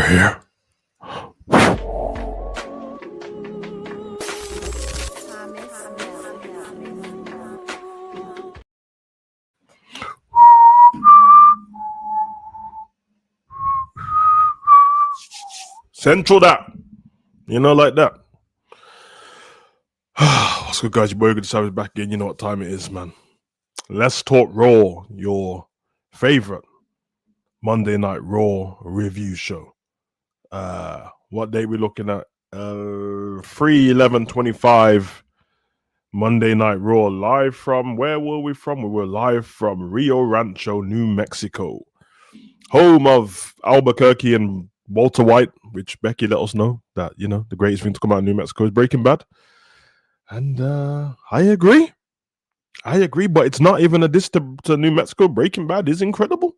We're here. Central that. You know, like that. What's good, guys? Your boy Good Savage back again. You know what time it is, man. Let's talk Raw, your favorite Monday Night Raw review show. What day we looking at? 3/11/25 Monday Night Raw, live from, where were we from? We were live from Rio Rancho, New Mexico, home of Albuquerque and Walter White, which Becky let us know that, you know, the greatest thing to come out of New Mexico is Breaking Bad. And I agree, but it's not even a diss to New Mexico. Breaking Bad is incredible.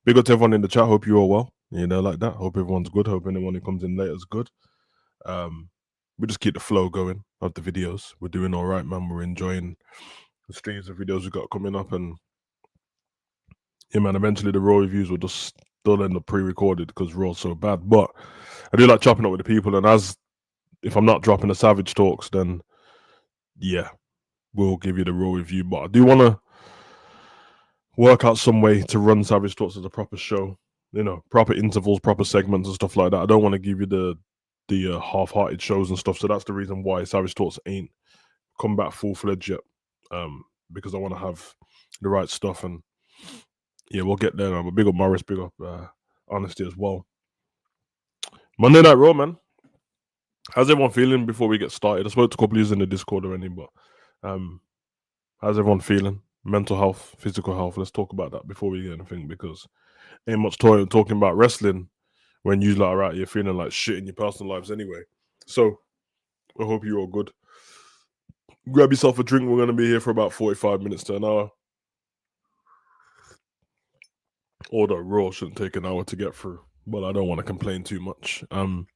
Big up to everyone in the chat. Hope you're all well. You know, like that. Hope everyone's good. Hope anyone who comes in later is good. We just keep the flow going of the videos. We're doing all right, man. We're enjoying the streams of videos we got coming up, and yeah, man. Eventually, the Raw reviews will just still end up pre-recorded because Raw's so bad. But I do like chopping up with the people, and if I'm not dropping the Savage Talks, then yeah, we'll give you the Raw review. But I do want to work out some way to run Savage Talks as a proper show. You know, proper intervals, proper segments and stuff like that. I don't want to give you the half-hearted shows and stuff. So that's the reason why Savage Talks ain't come back full-fledged yet. Because I want to have the right stuff, and yeah, we'll get there. But big up Morris, big up Honesty as well. Monday Night Raw, man. How's everyone feeling before we get started? I spoke to a couple of you in the Discord already, but how's everyone feeling? Mental health, physical health. Let's talk about that before we get anything, because ain't much talking about wrestling when you're like, right, you're feeling like shit in your personal lives anyway. So I hope you're all good. Grab yourself a drink. We're going to be here for about 45 minutes to an hour. Although Raw shouldn't take an hour to get through, but I don't want to complain too much. The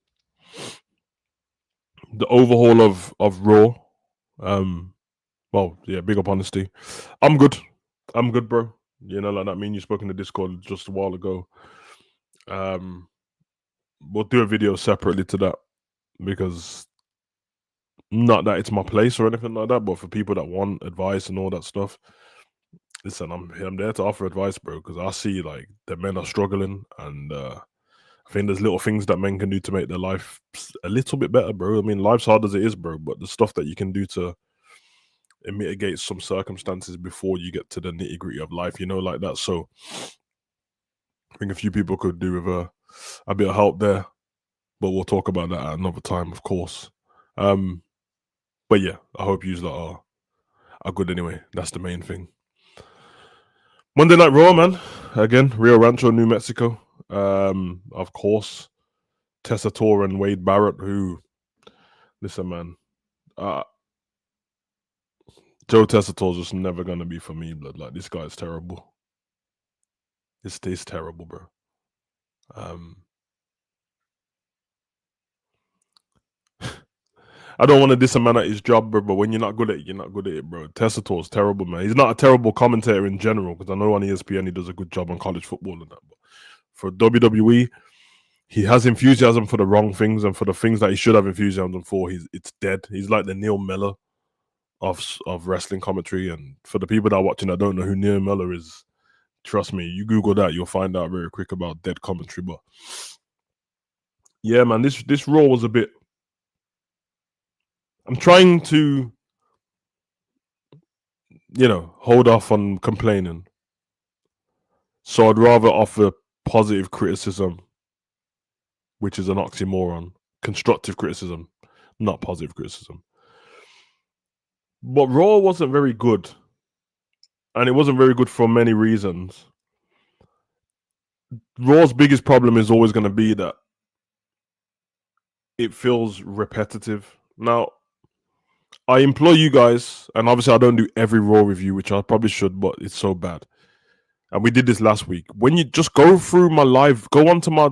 overhaul of Raw, well, yeah, big up Honesty. I'm good, bro. You know, like that. You spoke in the Discord just a while ago. We'll do a video separately to that, because not that it's my place or anything like that, but for people that want advice and all that stuff, listen, I'm there to offer advice, bro, because I see like the men are struggling, and I think there's little things that men can do to make their life a little bit better, bro. I mean, life's hard as it is, bro, but the stuff that you can do to mitigate some circumstances before you get to the nitty-gritty of life, you know, like that. So I think a few people could do with a bit of help there, but we'll talk about that at another time, of course. But yeah, I hope you are good anyway. That's the main thing. Monday Night Raw, man. Again, Rio Rancho, New Mexico. Of course, Tessa Tor and Wade Barrett, who, listen, man, Joe Tessator's just never gonna be for me, blood. Like, this guy's terrible. It's terrible, bro. I don't want to diss a man at his job, bro, but when you're not good at it, you're not good at it, bro. Tessator's terrible, man. He's not a terrible commentator in general, because I know on ESPN he does a good job on college football and that. But for WWE, he has enthusiasm for the wrong things, and for the things that he should have enthusiasm for, it's dead. He's like the Neil Miller of wrestling commentary. And for the people that are watching that don't know who Neil Miller is, trust me, you Google that, you'll find out very quick about dead commentary. But yeah, man, this Raw was a bit. I'm trying to, you know, hold off on complaining. So I'd rather offer positive criticism, which is an oxymoron. Constructive criticism, not positive criticism. But Raw wasn't very good. And it wasn't very good for many reasons. Raw's biggest problem is always going to be that it feels repetitive. Now, I implore you guys, and obviously I don't do every Raw review, which I probably should, but it's so bad. And we did this last week. When you just go through go onto my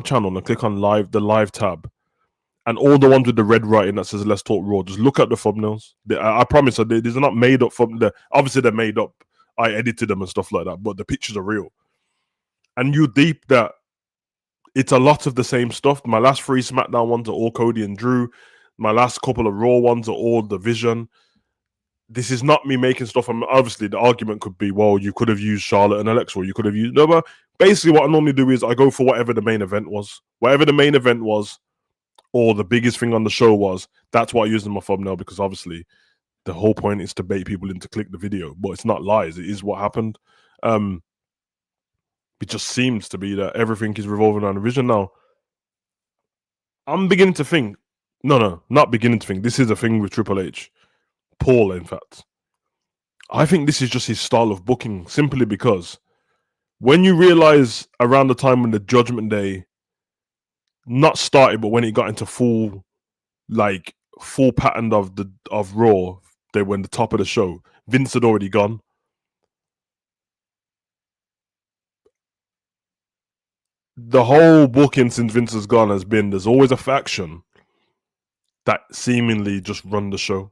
channel and click on the live tab, and all the ones with the red writing that says "Let's Talk Raw," just look at the thumbnails. I promise you, these are not made up obviously they're made up. I edited them and stuff like that, but the pictures are real. And you deep that It's a lot of the same stuff. My last 3 SmackDown ones are all Cody and Drew. My last couple of Raw ones are all Division. This is not me making stuff. And obviously, the argument could be, well, you could have used Charlotte and Alexa, or you could have used. No, but basically, what I normally do is I go for whatever the main event was. Whatever the main event was, or the biggest thing on the show was, that's what I use in my thumbnail, because obviously the whole point is to bait people in to click the video. But it's not lies. It is what happened. It just seems to be that everything is revolving around the vision now. I'm beginning to think. No, not beginning to think. This is a thing with Triple H. Paul, in fact. I think this is just his style of booking, simply because when you realize around the time when the Judgment Day not started, but when it got into full pattern of Raw, they were in the top of the show. Vince had already gone. The whole booking since Vince has gone has been, there's always a faction that seemingly just run the show.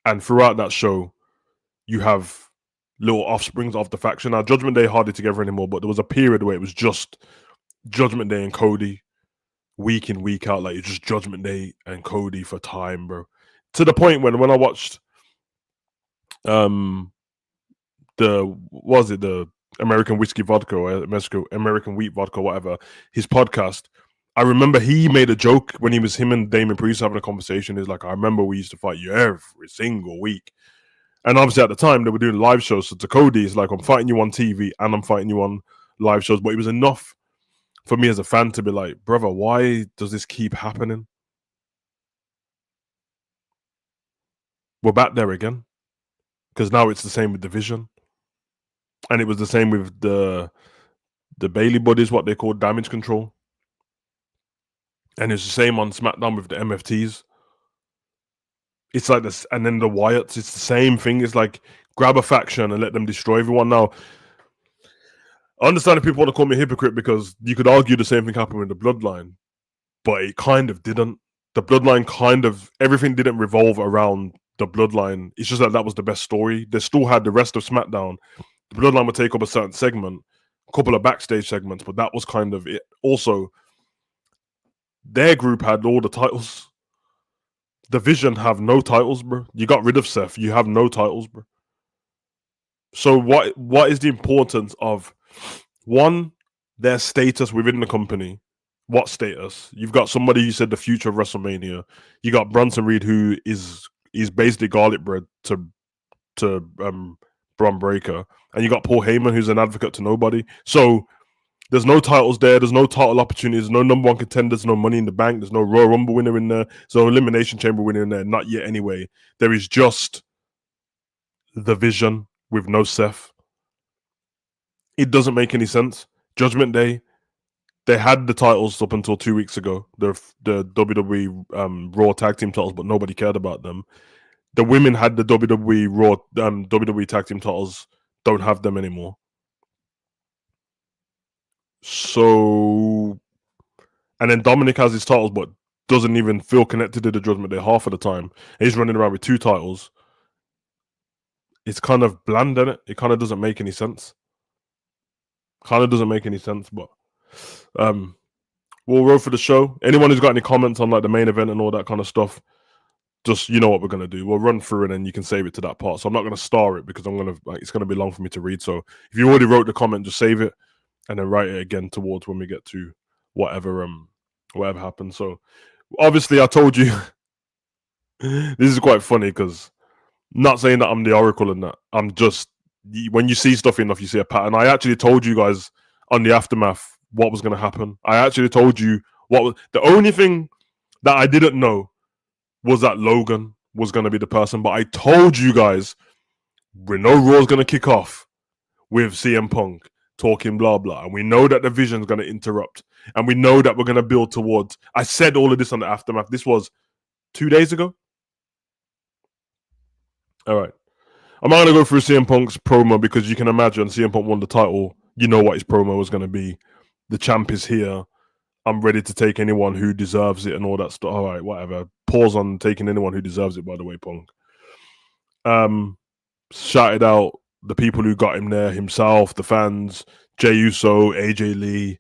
And throughout that show, you have little offsprings of the faction. Now, Judgment Day hardly together anymore, but there was a period where it was just Judgment Day and Cody, week in, week out. Like, it's just Judgment Day and Cody for time, bro. To the point when I watched the American Whiskey Vodka, or American Wheat Vodka, whatever, his podcast, I remember he made a joke when him and Damon Priest having a conversation. He's like, I remember we used to fight you every single week. And obviously at the time they were doing live shows. So to Cody, it's like, I'm fighting you on TV and I'm fighting you on live shows. But it was enough for me as a fan to be like, brother, why does this keep happening? We're back there again. Because now it's the same with Division. And it was the same with the Bailey buddies, what they call Damage Control. And it's the same on SmackDown with the MFTs. It's like this, and then the Wyatts, it's the same thing. It's like, grab a faction and let them destroy everyone. Now, I understand if people want to call me a hypocrite, because you could argue the same thing happened with the Bloodline, but it kind of didn't. The Bloodline everything didn't revolve around the Bloodline. It's just that was the best story. They still had the rest of SmackDown. The Bloodline would take up a certain segment, a couple of backstage segments, but that was kind of it. Also, their group had all the titles. Division have no titles, bro. You got rid of Seth. You have no titles, bro. So what is the importance of, one, their status within the company? What status? You've got somebody who said the future of WrestleMania. You got Bronson Reed, who is basically garlic bread to Bron Breakker, and you got Paul Heyman, who's an advocate to nobody. So there's no titles there. There's no title opportunities. No number one contenders. No Money in the Bank. There's no Royal Rumble winner in there. There's no Elimination Chamber winner in there. Not yet, anyway. There is just the Vision with no Seth. It doesn't make any sense. Judgment Day, they had the titles up until 2 weeks ago. The WWE Raw Tag Team titles, but nobody cared about them. The women had the WWE Raw WWE Tag Team titles. Don't have them anymore. So, and then Dominic has his titles, but doesn't even feel connected to the Judgment Day half of the time. He's running around with 2 titles. It's kind of bland, isn't it? It kind of doesn't make any sense. But we'll roll for the show. Anyone who's got any comments on like the main event and all that kind of stuff, just, you know what we're gonna do. We'll run through it and you can save it to that part. So I'm not gonna star it, because it's gonna be long for me to read. So if you already wrote the comment, just save it and then write it again towards when we get to whatever happens. So obviously I told you this is quite funny, because not saying that I'm the oracle in that. I'm just, when you see stuff enough, you see a pattern. I actually told you guys on the Aftermath what was going to happen. I actually told you what was the only thing that I didn't know was that Logan was going to be the person. But I told you guys, we know Raw's going to kick off with CM Punk talking blah blah, and we know that the Vision's going to interrupt, and we know that we're going to build towards. I said all of this on the Aftermath. This was 2 days ago. All right. I'm not going to go through CM Punk's promo, because you can imagine CM Punk won the title. You know what his promo was going to be. The champ is here. I'm ready to take anyone who deserves it and all that stuff. All right, whatever. Pause on taking anyone who deserves it, by the way, Punk. Shouted out the people who got him there himself, the fans, Jey Uso, AJ Lee,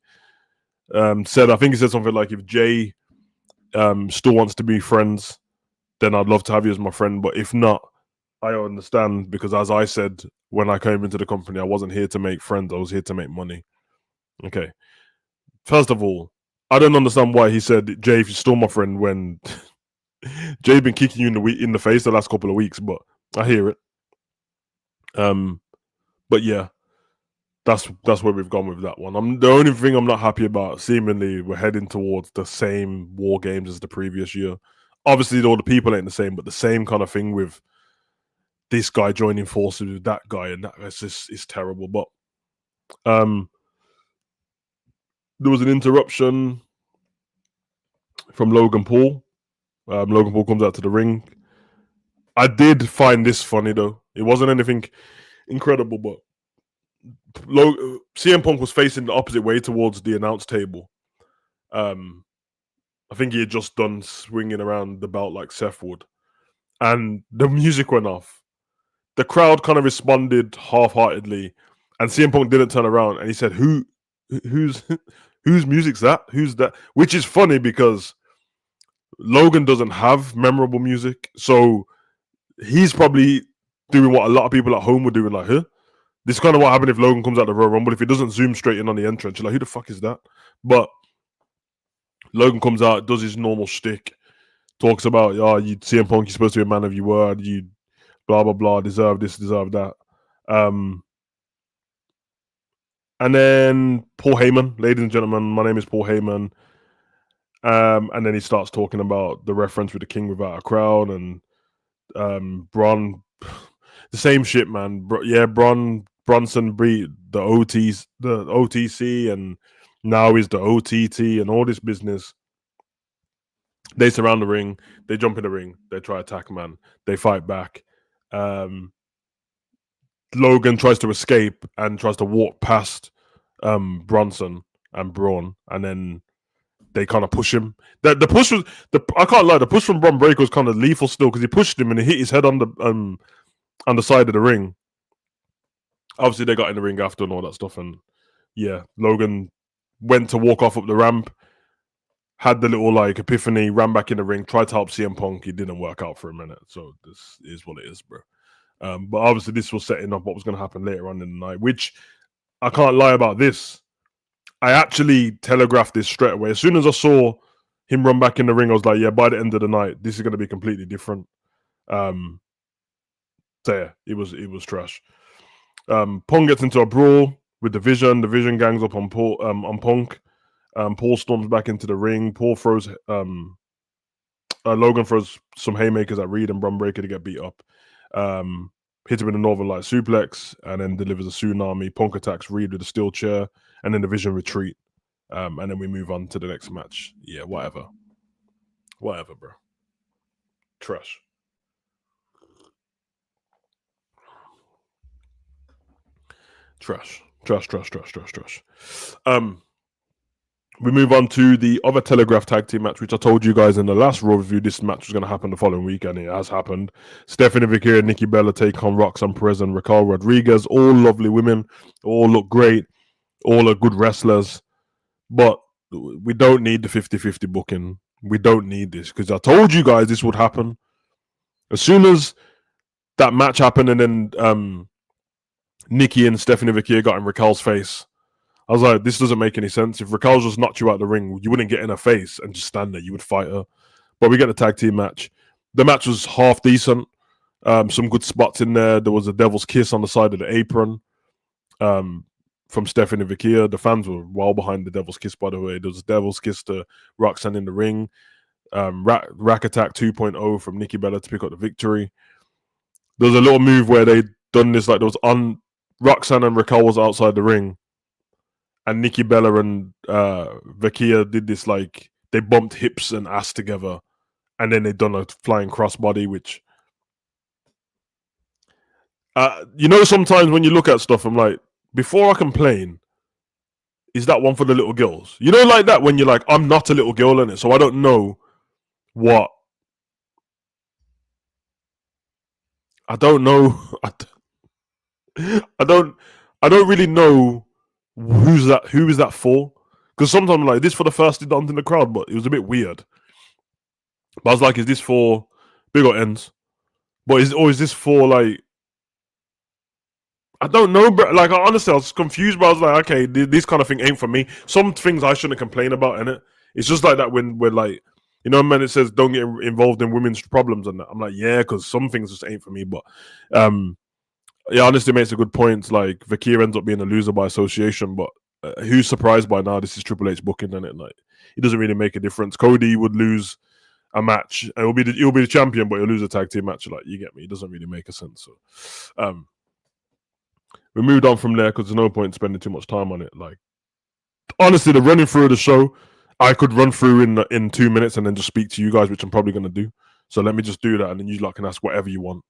said, I think he said something like, if Jay still wants to be friends, then I'd love to have you as my friend. But if not, I understand, because as I said when I came into the company, I wasn't here to make friends. I was here to make money. Okay. First of all, I don't understand why he said, Jay, if you're still my friend, when Jay been kicking you in the face the last couple of weeks, but I hear it. But yeah, that's where we've gone with that one. The only thing I'm not happy about, seemingly we're heading towards the same war games as the previous year. Obviously, all the people ain't the same, but the same kind of thing with this guy joining forces with that guy, and it's terrible. But there was an interruption from Logan Paul. Logan Paul comes out to the ring. I did find this funny though. It wasn't anything incredible, but CM Punk was facing the opposite way towards the announce table. I think he had just done swinging around the belt like Seth would, and the music went off. The crowd kind of responded half-heartedly, and CM Punk didn't turn around, and he said, whose music's that? Who's that?" Which is funny because Logan doesn't have memorable music, so he's probably doing what a lot of people at home were doing, like, huh? This is kind of what happened if Logan comes out the Royal Rumble. If he doesn't zoom straight in on the entrance, you're like, who the fuck is that? But Logan comes out, does his normal shtick, talks about, you CM Punk, you're supposed to be a man of your word, you blah blah blah, deserve this, deserve that. And then Paul Heyman, ladies and gentlemen, my name is Paul Heyman. And then he starts talking about the reference with the King Without a Crown and Braun, the same shit, man. Bronson Breed, the OTC, and now he's the OTT and all this business. They surround the ring, they jump in the ring, they try to attack, man. They fight back. Logan tries to escape and tries to walk past Bronson and Braun, and then they kind of push him. The push was I can't lie, the push from Braun Breaker was kind of lethal still, because he pushed him and he hit his head on the side of the ring. Obviously, they got in the ring after and all that stuff, and yeah, Logan went to walk off up the ramp, had the little like epiphany, ran back in the ring, tried to help CM Punk. It didn't work out for a minute, so this is what it is, bro. But obviously, this was setting up what was going to happen later on in the night, which I can't lie about this. I actually telegraphed this straight away. As soon as I saw him run back in the ring, I was like, yeah, by the end of the night, this is going to be completely different. So yeah, it was trash. Punk gets into a brawl with the Vision. The Vision gangs up on Punk. Paul storms back into the ring. Paul throws Logan throws some haymakers at Reed and Bron Breakker to get beat up. Hits him with a Northern Light suplex and then delivers a tsunami. Punk attacks Reed with a steel chair, and then the Vision retreat. And then we move on to the next match. Yeah, whatever, bro. Trash. We move on to the other Telegraph tag team match, which I told you guys in the last Raw review this match was going to happen the following week, and it has happened. Stephanie Vicaria and Nikki Bella take on Roxanne Perez and Raquel Rodriguez. All lovely women, all look great, all are good wrestlers, but we don't need the 50-50 booking. We don't need this, because I told you guys this would happen. As soon as that match happened and then Nikki and Stephanie Vicaria got in Raquel's face, I was like, this doesn't make any sense. If Raquel just knocked you out the ring, you wouldn't get in her face and just stand there. You would fight her. But we get the tag team match. The match was half decent. Some good spots in there. There was a devil's kiss on the side of the apron from Stephanie Vicaria. The fans were well behind the devil's kiss, by the way. There was a devil's kiss to Roxanne in the ring. Rack Attack 2.0 from Nikki Bella to pick up the victory. There was a little move where they done this, like there was on Roxanne and Raquel was outside the ring, and Nikki Bella and Vicaria did this, like they bumped hips and ass together, and then they done a flying crossbody, which sometimes when you look at stuff, I'm like, before I complain, is that one for the little girls? Like that when you're like, I'm not a little girl in it, so I don't know what. I don't know. I don't really know who is that for, Because sometimes like this for the first he done in the crowd, but it was a bit weird. But I was like, is this for big or ends? But is this for like I don't know, bro. Like, honestly, I was confused, but I was like, okay, this kind of thing ain't for me. Some things I shouldn't complain about, innit? It's just like that when we're like, man, it says don't get involved in women's problems and that. I'm like, yeah, because some things just ain't for me. But, yeah, honestly, makes a good point. Like, Vakir ends up being a loser by association, but who's surprised by now? This is Triple H booking, and it like it doesn't really make a difference. Cody would lose a match, and he'll be the champion, but he'll lose a tag team match. Like, you get me? It doesn't really make a sense. So, we moved on from there because there's no point spending too much time on it. Like, honestly, the running through of the show, I could run through in 2 minutes and then just speak to you guys, which I'm probably going to do. So let me just do that, and then you lot can ask whatever you want.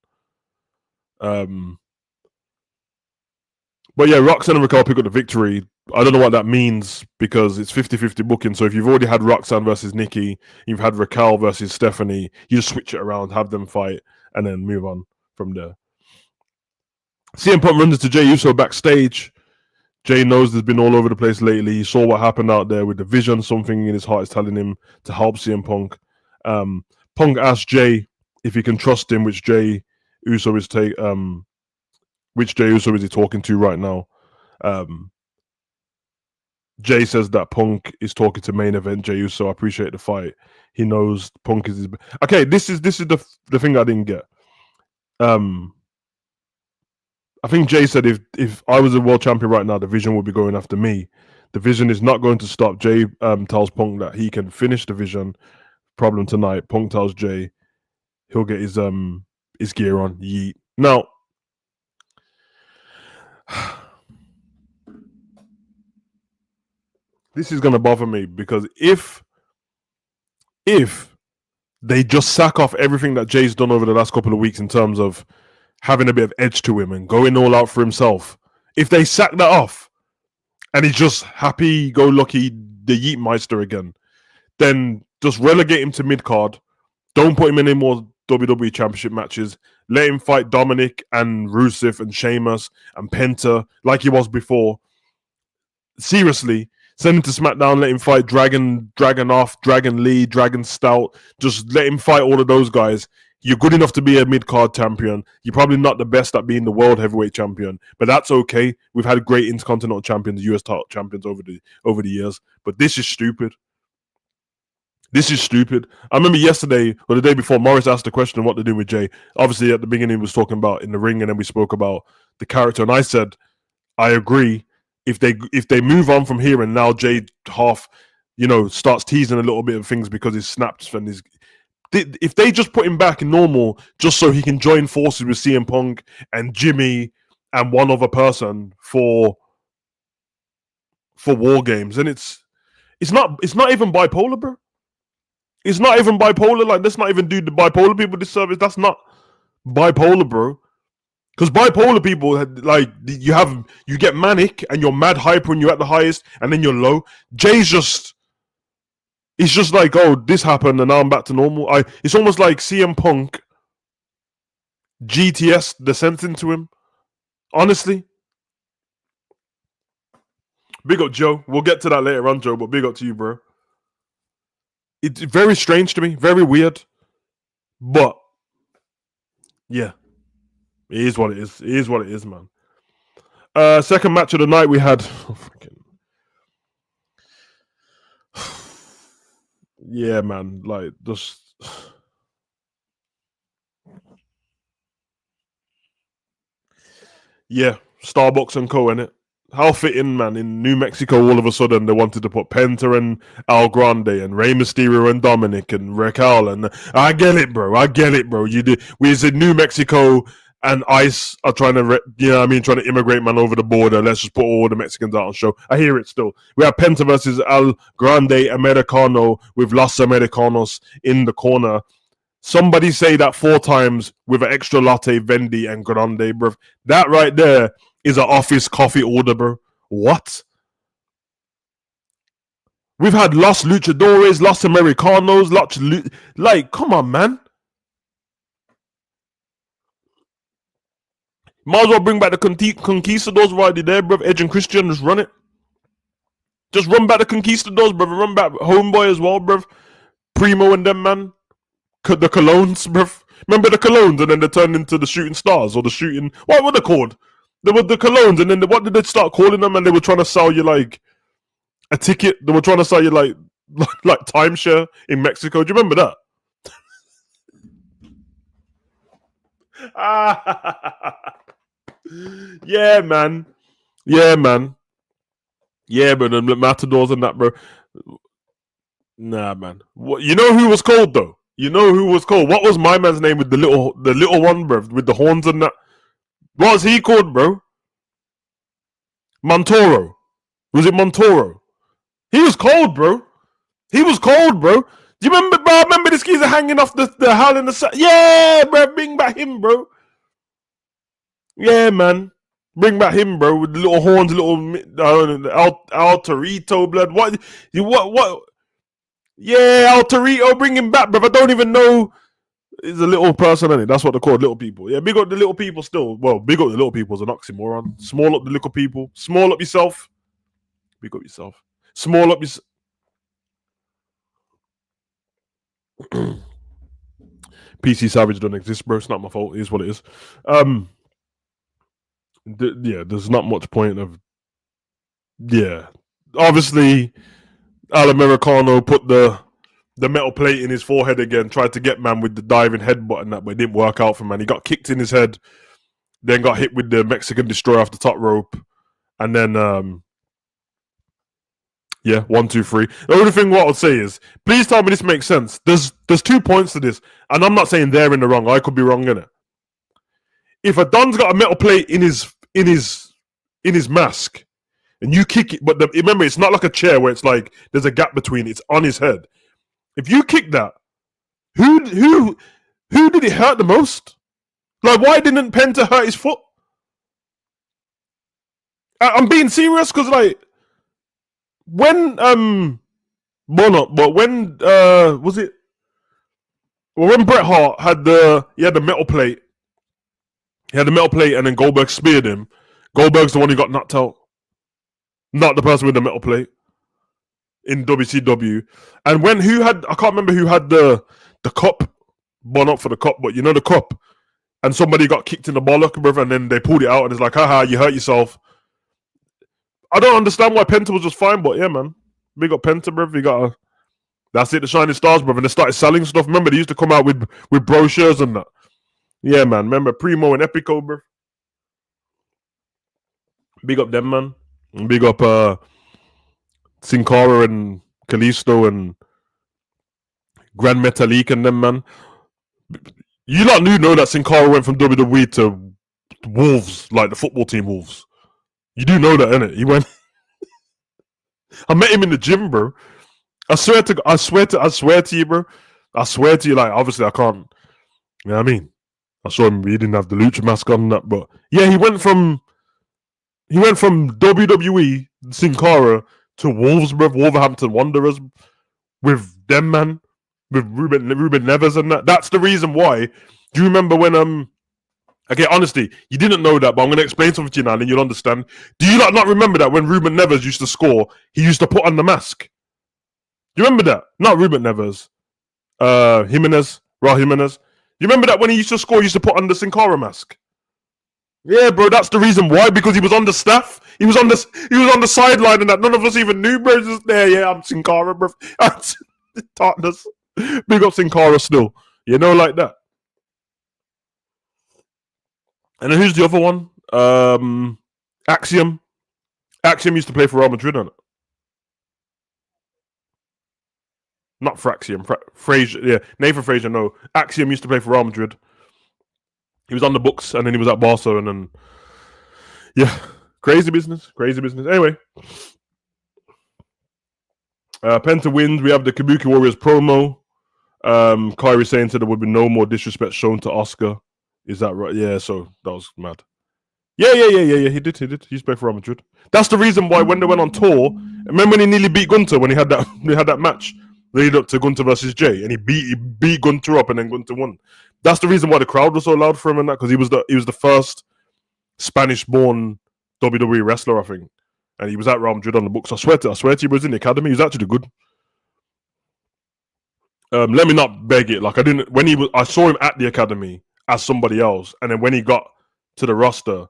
But yeah, Roxanne and Raquel pick up the victory. I don't know what that means because it's 50-50 booking. So if you've already had Roxanne versus Nikki, you've had Raquel versus Stephanie, you just switch it around, have them fight, and then move on from there. CM Punk runs into Jey Uso backstage. Jey knows there's been all over the place lately. He saw what happened out there with the Vision. Something in his heart is telling him to help CM Punk. Punk asks Jey if he can trust him, which Jey Uso is he talking to right now. Jey says that Punk is talking to main event Jey Uso. I appreciate the fight. He knows Punk is his. Okay, this is the thing I didn't get. I think Jey said if I was a world champion right now, the Vision would be going after me. The Vision is not going to stop. Jey tells Punk that he can finish the Vision problem tonight. Punk tells Jey he'll get his gear on. Yeet. Now, this is gonna bother me because if they just sack off everything that Jey's done over the last couple of weeks in terms of having a bit of edge to him and going all out for himself, if they sack that off and he's just happy-go-lucky, the Yeetmeister again, then just relegate him to mid-card. Don't put him in any more WWE Championship matches. Let him fight Dominic and Rusev and Sheamus and Penta like he was before. Seriously, send him to SmackDown, let him fight Dragunov, Dragon Lee, Dragon Stout. Just let him fight all of those guys. You're good enough to be a mid-card champion. You're probably not the best at being the world heavyweight champion, but that's okay. We've had great intercontinental champions, US title champions over the years, but this is stupid. This is stupid. I remember yesterday or the day before, Morris asked the question what to do with Jey. Obviously, at the beginning, he was talking about in the ring, and then we spoke about the character, and I said, I agree. If they move on from here and now Jey half, starts teasing a little bit of things because he's snapped and his. If they just put him back in normal, just so he can join forces with CM Punk and Jimmy and one other person for War Games, and it's not even bipolar, bro. It's not even bipolar. Like, let's not even do the bipolar people disservice. That's not bipolar, bro. Because bipolar people, like, you get manic and you're mad hyper when you're at the highest, and then you're low. Jey's it's just like, oh, this happened and now I'm back to normal. It's almost like CM Punk GTS the sense into him. Honestly. Big up, Joe. We'll get to that later on, Joe, but big up to you, bro. It's very strange to me, very weird. But yeah. It is what it is. It is what it is, man. Second match of the night we had yeah, man. Like, just yeah, Starbucks and Co. in it. How fitting, man. In New Mexico, all of a sudden they wanted to put Penta and Al Grande and Rey Mysterio and Dominic and Raquel, and I get it, bro. You did. We is in New Mexico, and ICE are trying to, trying to immigrate man over the border. Let's just put all the Mexicans out on show. I hear it still. We have Penta versus Al Grande Americano with Los Americanos in the corner. Somebody say that 4 times with an extra latte, Vendi, and Grande, bro. That right there is an office coffee order, bro. What? We've had Los Luchadores, Los Americanos, like, come on, man. Might as well bring back the Conquistadors right there, bro. Edge and Christian, just run it. Just run back the Conquistadors, brother. Run back Homeboy as well, bruv. Primo and them, man. The Colognes, bruv. Remember the Colognes, and then they turned into the Shooting Stars or the Shooting. What were they called? They were the Colognes, and then what did they start calling them? And they were trying to sell you like a ticket. They were trying to sell you like timeshare in Mexico. Do you remember that? Yeah, man. Yeah, man. Yeah, but the Matadors and that, bro. Nah, man. What, you know who was cold though? You know who was cold? What was my man's name with the little one, bro, with the horns and that? What was he called, bro? Montoro. Was it Montoro? He was cold, bro. He was cold, bro. Do you remember, bro? I remember this geezer hanging off the hell in the side. Yeah, bro. Bring back him, bro. Yeah, man. Bring back him, bro, with the little horns, little Altarito blood. What? Yeah, Altarito, bring him back, bro. I don't even know. He's a little person, isn't it? That's what they're called, little people. Yeah, big up the little people still. Well, big up the little people is an oxymoron. Small up the little people. Small up yourself. Big up yourself. Small up yourself. PC Savage don't exist, bro. It's not my fault. It is what it is. Yeah, there's not much point of. Yeah, obviously, Al Americano put the metal plate in his forehead again. Tried to get man with the diving headbutt and that, but it didn't work out for man. He got kicked in his head, then got hit with the Mexican Destroyer off the top rope, and then yeah, 1, 2, 3. The only thing what I would say is, please tell me this makes sense. There's 2 points to this, and I'm not saying they're in the wrong. I could be wrong in it. If a Don's got a metal plate in his mask, and you kick it, but remember, it's not like a chair where it's like there's a gap between. It's on his head. If you kick that, who did it hurt the most? Like, why didn't Penta hurt his foot? I'm being serious because like when was it? Well, when Bret Hart had the metal plate, and then Goldberg speared him. Goldberg's the one who got knocked out, not the person with the metal plate in WCW. And I can't remember who had the cup, bun up for the cup, but you know the cup, and somebody got kicked in the bollock, brother, and then they pulled it out, and it's like, haha, you hurt yourself. I don't understand why Penta was just fine, but yeah, man, big up Penta, brother. That's it, the Shining Stars, brother. And they started selling stuff. Remember, they used to come out with brochures and that. Yeah, man. Remember Primo and Epico, bro. Big up them, man. And big up Sin Cara and Kalisto and Grand Metalik and them, man. You lot know that Sin Cara went from WWE to Wolves, like the football team Wolves. You do know that, innit? He went. I met him in the gym, bro. I swear to you, bro. I swear to you, like, obviously I can't. You know what I mean? I saw him. He didn't have the lucha mask on that, but yeah, he went from WWE Sin Cara to Wolves, bro. Wolverhampton Wanderers with them, man, with Ruben Neves and that. That's the reason why. Do you remember when Okay, honestly, you didn't know that, but I'm going to explain something to you now, and you'll understand. Do you not remember that when Ruben Neves used to score, he used to put on the mask? Do you remember that? Not Ruben Neves. Raul Jimenez. You remember that when he used to score, he used to put on the Sin Cara mask? Yeah, bro, that's the reason why, because he was on the staff. He was on the sideline and that none of us even knew, bro. Just there, yeah, I'm Sin Cara, bro. Tartness. Big up Sin Cara still. You know, like that. And then who's the other one? Axiom. Axiom used to play for Real Madrid, on it. Not Fraxium. Frazier. Yeah, Nathan Frazier. No, Axiom used to play for Real Madrid. He was on the books, and then he was at Barca, and then yeah, crazy business. Anyway, Penta wins. We have the Kabuki Warriors promo. Kyrie saying there would be no more disrespect shown to Oscar. Is that right? Yeah, so that was mad. Yeah. He did. He used to play for Real Madrid. That's the reason why when they went on tour, remember when he nearly beat Gunter when he had that match lead up to Gunter versus Jay, and he beat Gunter up, and then Gunter won. That's the reason why the crowd was so loud for him and that, because he was the first Spanish-born WWE wrestler, I think. and he was at Real Madrid on the books. I swear to you, he was in the academy. He was actually good. Let me not beg it. Like I saw him at the academy as somebody else, and then when he got to the roster,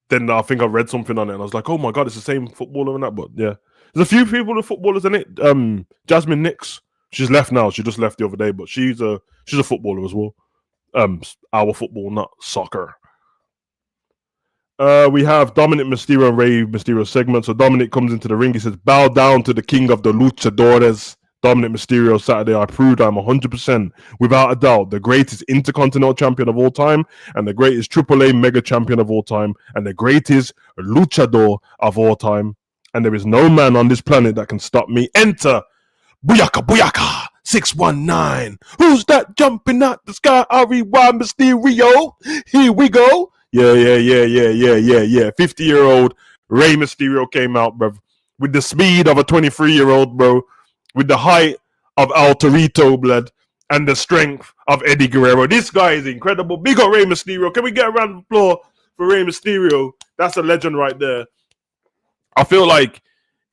then I think I read something on it, and I was like, oh my god, it's the same footballer and that. But yeah, there's a few people, footballers in it. Jasmine Nix, she's left now. She just left the other day, but she's a footballer as well. Our football, not soccer. We have Dominic Mysterio and Rey Mysterio segment. So Dominic comes into the ring. He says, bow down to the king of the luchadores. Dominic Mysterio Saturday, I proved I'm 100%, without a doubt, the greatest Intercontinental Champion of all time, and the greatest AAA Mega Champion of all time, and the greatest luchador of all time. And there is no man on this planet that can stop me. Enter Booyaka Booyaka 619. Who's that jumping out the sky? R.E.Y. Mysterio. Here we go. Yeah. 50-year-old Rey Mysterio came out, bro, with the speed of a 23-year-old, bro, with the height of El Torito, blood, and the strength of Eddie Guerrero. This guy is incredible. Big up Rey Mysterio. Can we get a round of applause for Rey Mysterio? That's a legend right there. I feel like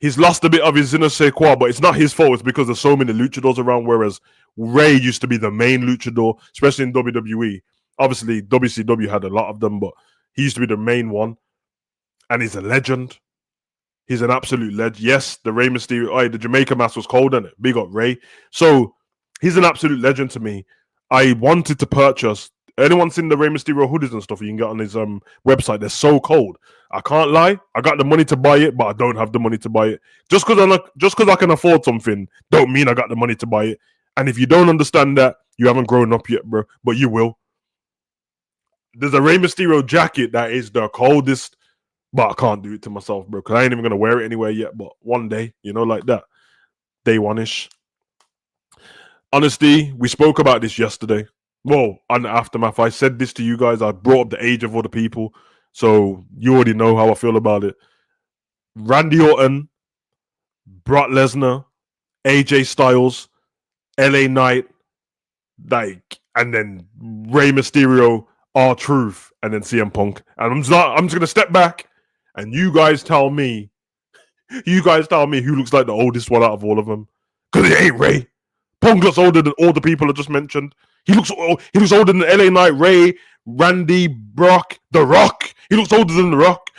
he's lost a bit of his inner quoi, but it's not his fault. It's because there's so many luchadors around, whereas Rey used to be the main luchador, especially in WWE. Obviously, WCW had a lot of them, but he used to be the main one. And he's a legend. He's an absolute legend. Yes, the Rey Mysterio. The Jamaica mask was cold, innit? Big up Rey. So he's an absolute legend to me. I wanted to purchase. Anyone seen the Rey Mysterio hoodies and stuff you can get on his website? They're so cold. I can't lie. I got the money to buy it, but I don't have the money to buy it. Just because I can afford something, don't mean I got the money to buy it. And if you don't understand that, you haven't grown up yet, bro. But you will. There's a Rey Mysterio jacket that is the coldest, but I can't do it to myself, bro, because I ain't even going to wear it anywhere yet. But one day, like that. Day one-ish. Honestly, we spoke about this yesterday. Well, on the Aftermath, I said this to you guys. I brought up the age of other people. So you already know how I feel about it. Randy Orton, Brock Lesnar, AJ Styles, LA Knight, and then Rey Mysterio, R-Truth, and then CM Punk. And I'm just gonna step back, and you guys tell me who looks like the oldest one out of all of them. Because it ain't Rey. Punk looks older than all the people I just mentioned. He looks older than LA Knight, Rey, Randy, Brock, The Rock. He looks older than The Rock.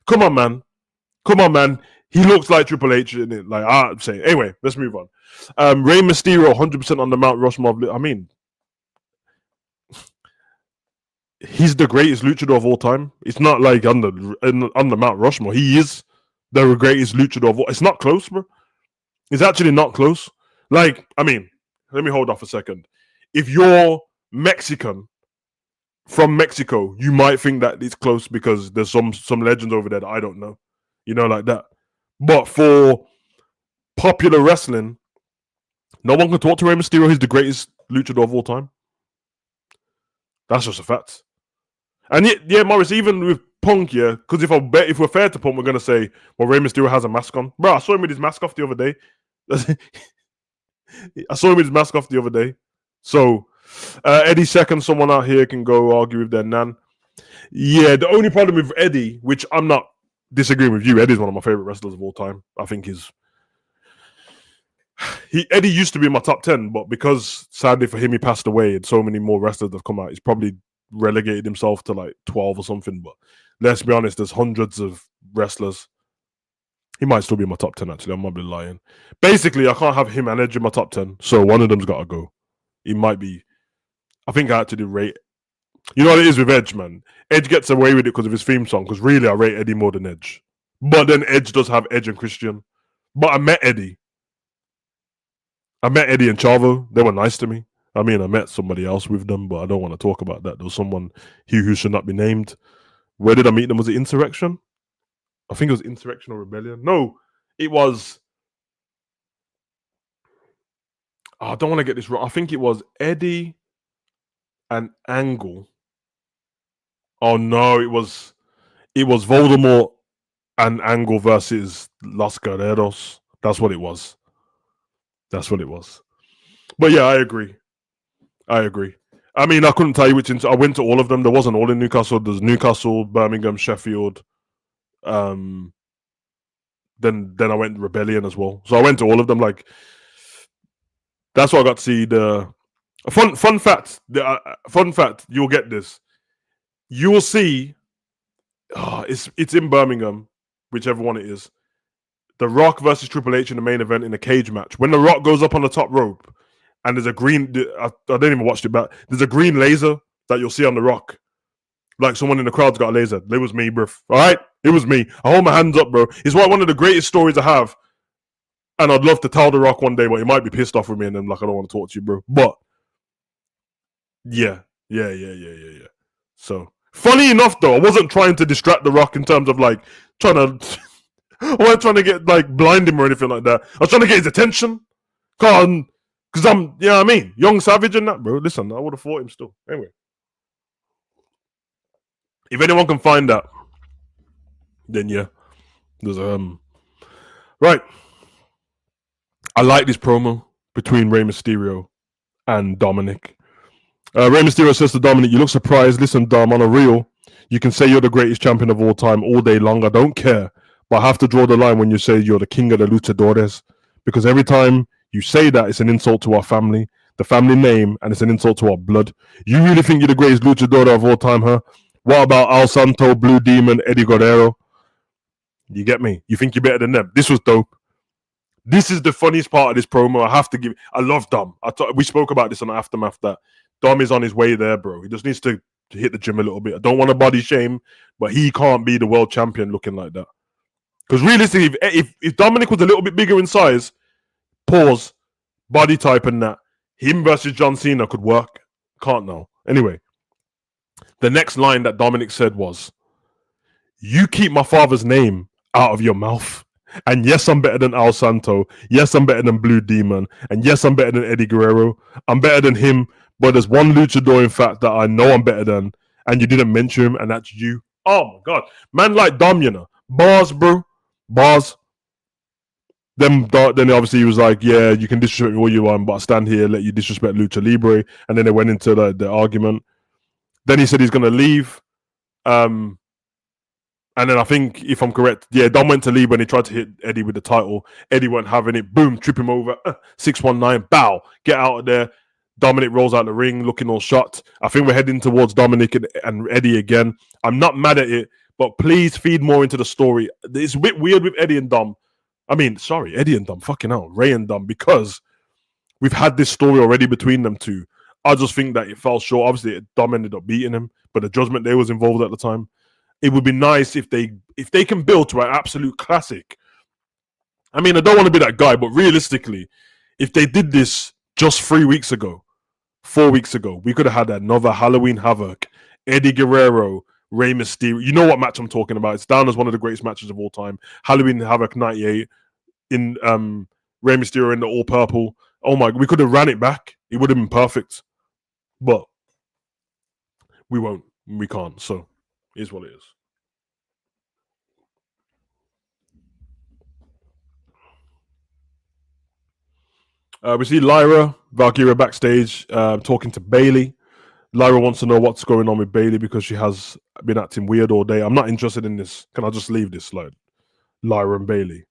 Come on, man. He looks like Triple H in it. Like I'm saying. Anyway, let's move on. Rey Mysterio, 100% on the Mount Rushmore. I mean, he's the greatest luchador of all time. It's not like on the Mount Rushmore. He is the greatest luchador of all. It's not close, bro. It's actually not close. Like, I mean, let me hold off a second. If you're Mexican from Mexico, you might think that it's close because there's some legends over there that I don't know, like that. But for popular wrestling, no one can talk to Rey Mysterio. He's the greatest luchador of all time. That's just a fact. And yeah, Morris, even with Punk, yeah, because if we're fair to Punk, we're gonna say, well, Rey Mysterio has a mask on. Bro, I saw him with his mask off the other day. So, Eddie second, someone out here can go argue with their nan. Yeah, the only problem with Eddie, which I'm not disagreeing with you, Eddie's one of my favorite wrestlers of all time. I think Eddie used to be in my top 10, but because sadly for him he passed away and so many more wrestlers have come out, he's probably relegated himself to like 12 or something. But let's be honest, there's hundreds of wrestlers. He might still be in my top 10, actually. I'm probably lying. Basically, I can't have him and Edge in my top 10, so one of them's got to go. He might be. I think I actually rate. You know what it is with Edge, man? Edge gets away with it because of his theme song, because really I rate Eddie more than Edge. But then Edge does have Edge and Christian. But I met Eddie and Chavo. They were nice to me. I mean, I met somebody else with them, but I don't want to talk about that. There was someone who should not be named. Where did I meet them? Was it Insurrection? I think it was Insurrection or Rebellion. No, it was. I don't want to get this wrong. I think it was Eddie and Angle. Oh no, it was Voldemort and Angle versus Los Guerreros. That's what it was. But yeah, I agree. I mean, I couldn't tell you which. I went to all of them. There wasn't all in Newcastle. There's Newcastle, Birmingham, Sheffield, Then I went Rebellion as well. So I went to all of them. Like that's what I got to see. The fun fact. Fun fact. You'll get this. You will see. It's in Birmingham, whichever one it is. The Rock versus Triple H in the main event in a cage match. When The Rock goes up on the top rope, and there's a green. I didn't even watch it, but there's a green laser that you'll see on The Rock. Like someone in the crowd's got a laser. It was me, bro. All right, it was me. I hold my hands up, bro. It's one of the greatest stories I have, and I'd love to tell The Rock one day, but he might be pissed off with me, and then like I don't want to talk to you, bro. But yeah. So funny enough, though, I wasn't trying to distract The Rock in terms of like trying to. I wasn't trying to get like blind him or anything like that. I was trying to get his attention, because I'm, you know what I mean, young savage and that, bro. Listen, I would have fought him still. Anyway, if anyone can find that, then yeah, there's right. I like this promo between Rey Mysterio and Dominic. Rey Mysterio says to Dominic, "You look surprised. Listen, Dom, on a real, you can say you're the greatest champion of all time all day long. I don't care. But I have to draw the line when you say you're the king of the luchadores. Because every time you say that, it's an insult to our family, the family name, and it's an insult to our blood. You really think you're the greatest luchador of all time, huh? What about Al Santo, Blue Demon, Eddie Guerrero? You get me? You think you're better than them? This was dope. This is the funniest part of this promo. I have to give. I love Dom. We spoke about this on the Aftermath that Dom is on his way there, bro. He just needs to hit the gym a little bit. I don't want to body shame, but he can't be the world champion looking like that. Because realistically, if Dominic was a little bit bigger in size, pause, body type and that, him versus John Cena could work. Can't know. Anyway, the next line that Dominic said was, "You keep my father's name out of your mouth. And yes, I'm better than Al Santo. Yes, I'm better than Blue Demon. And yes, I'm better than Eddie Guerrero. I'm better than him. But there's one luchador, in fact, that I know I'm better than. And you didn't mention him, and that's you." Oh, my God. Man like Dom, you know. Bars, bro. Bars. Then obviously he was like, "Yeah, you can disrespect me all you want, but I stand here, let you disrespect Lucha Libre." And then they went into the argument. Then he said he's going to leave. And then I think, if I'm correct, yeah, Dom went to leave when he tried to hit Eddie with the title. Eddie wasn't having it. Boom, trip him over. 619, bow. Get out of there. Dominic rolls out the ring, looking all shot. I think we're heading towards Dominic and Eddie again. I'm not mad at it, but please feed more into the story. It's a bit weird with Eddie and Dom. Eddie and Dom. Fucking hell, Ray and Dom, because we've had this story already between them two. I just think that it fell short. Obviously, Dom ended up beating him, but the Judgment Day was involved at the time. It would be nice if they can build to an absolute classic. I mean, I don't want to be that guy, but realistically, if they did this just 3 weeks ago, 4 weeks ago, we could have had another Halloween Havoc, Eddie Guerrero, Rey Mysterio. You know what match I'm talking about. It's down as one of the greatest matches of all time. Halloween Havoc 98 in Rey Mysterio in the all purple. Oh my, we could have ran it back. It would have been perfect. But we won't. We can't. So it is what it is. We see Lyra, Valkyria backstage talking to Bayley. Lyra wants to know what's going on with Bayley because she has been acting weird all day. I'm not interested in this. Can I just leave this? Like Lyra and Bayley.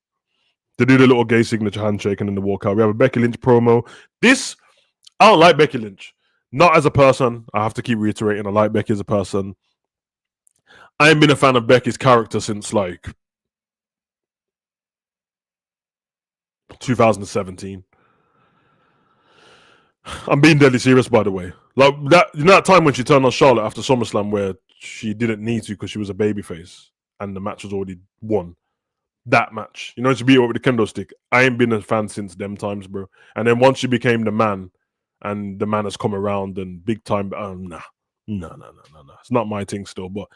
They do the little gay signature handshake and then they walk out. We have a Becky Lynch promo. I don't like Becky Lynch. Not as a person. I have to keep reiterating. I like Becky as a person. I ain't been a fan of Becky's character since like 2017. I'm being deadly serious, by the way. Like that time when she turned on Charlotte after SummerSlam, where she didn't need to because she was a babyface and the match was already won. That match, to beat her with the kendo stick. I ain't been a fan since them times, bro. And then once she became the man, and the man has come around and big time, nah. It's not my thing still, but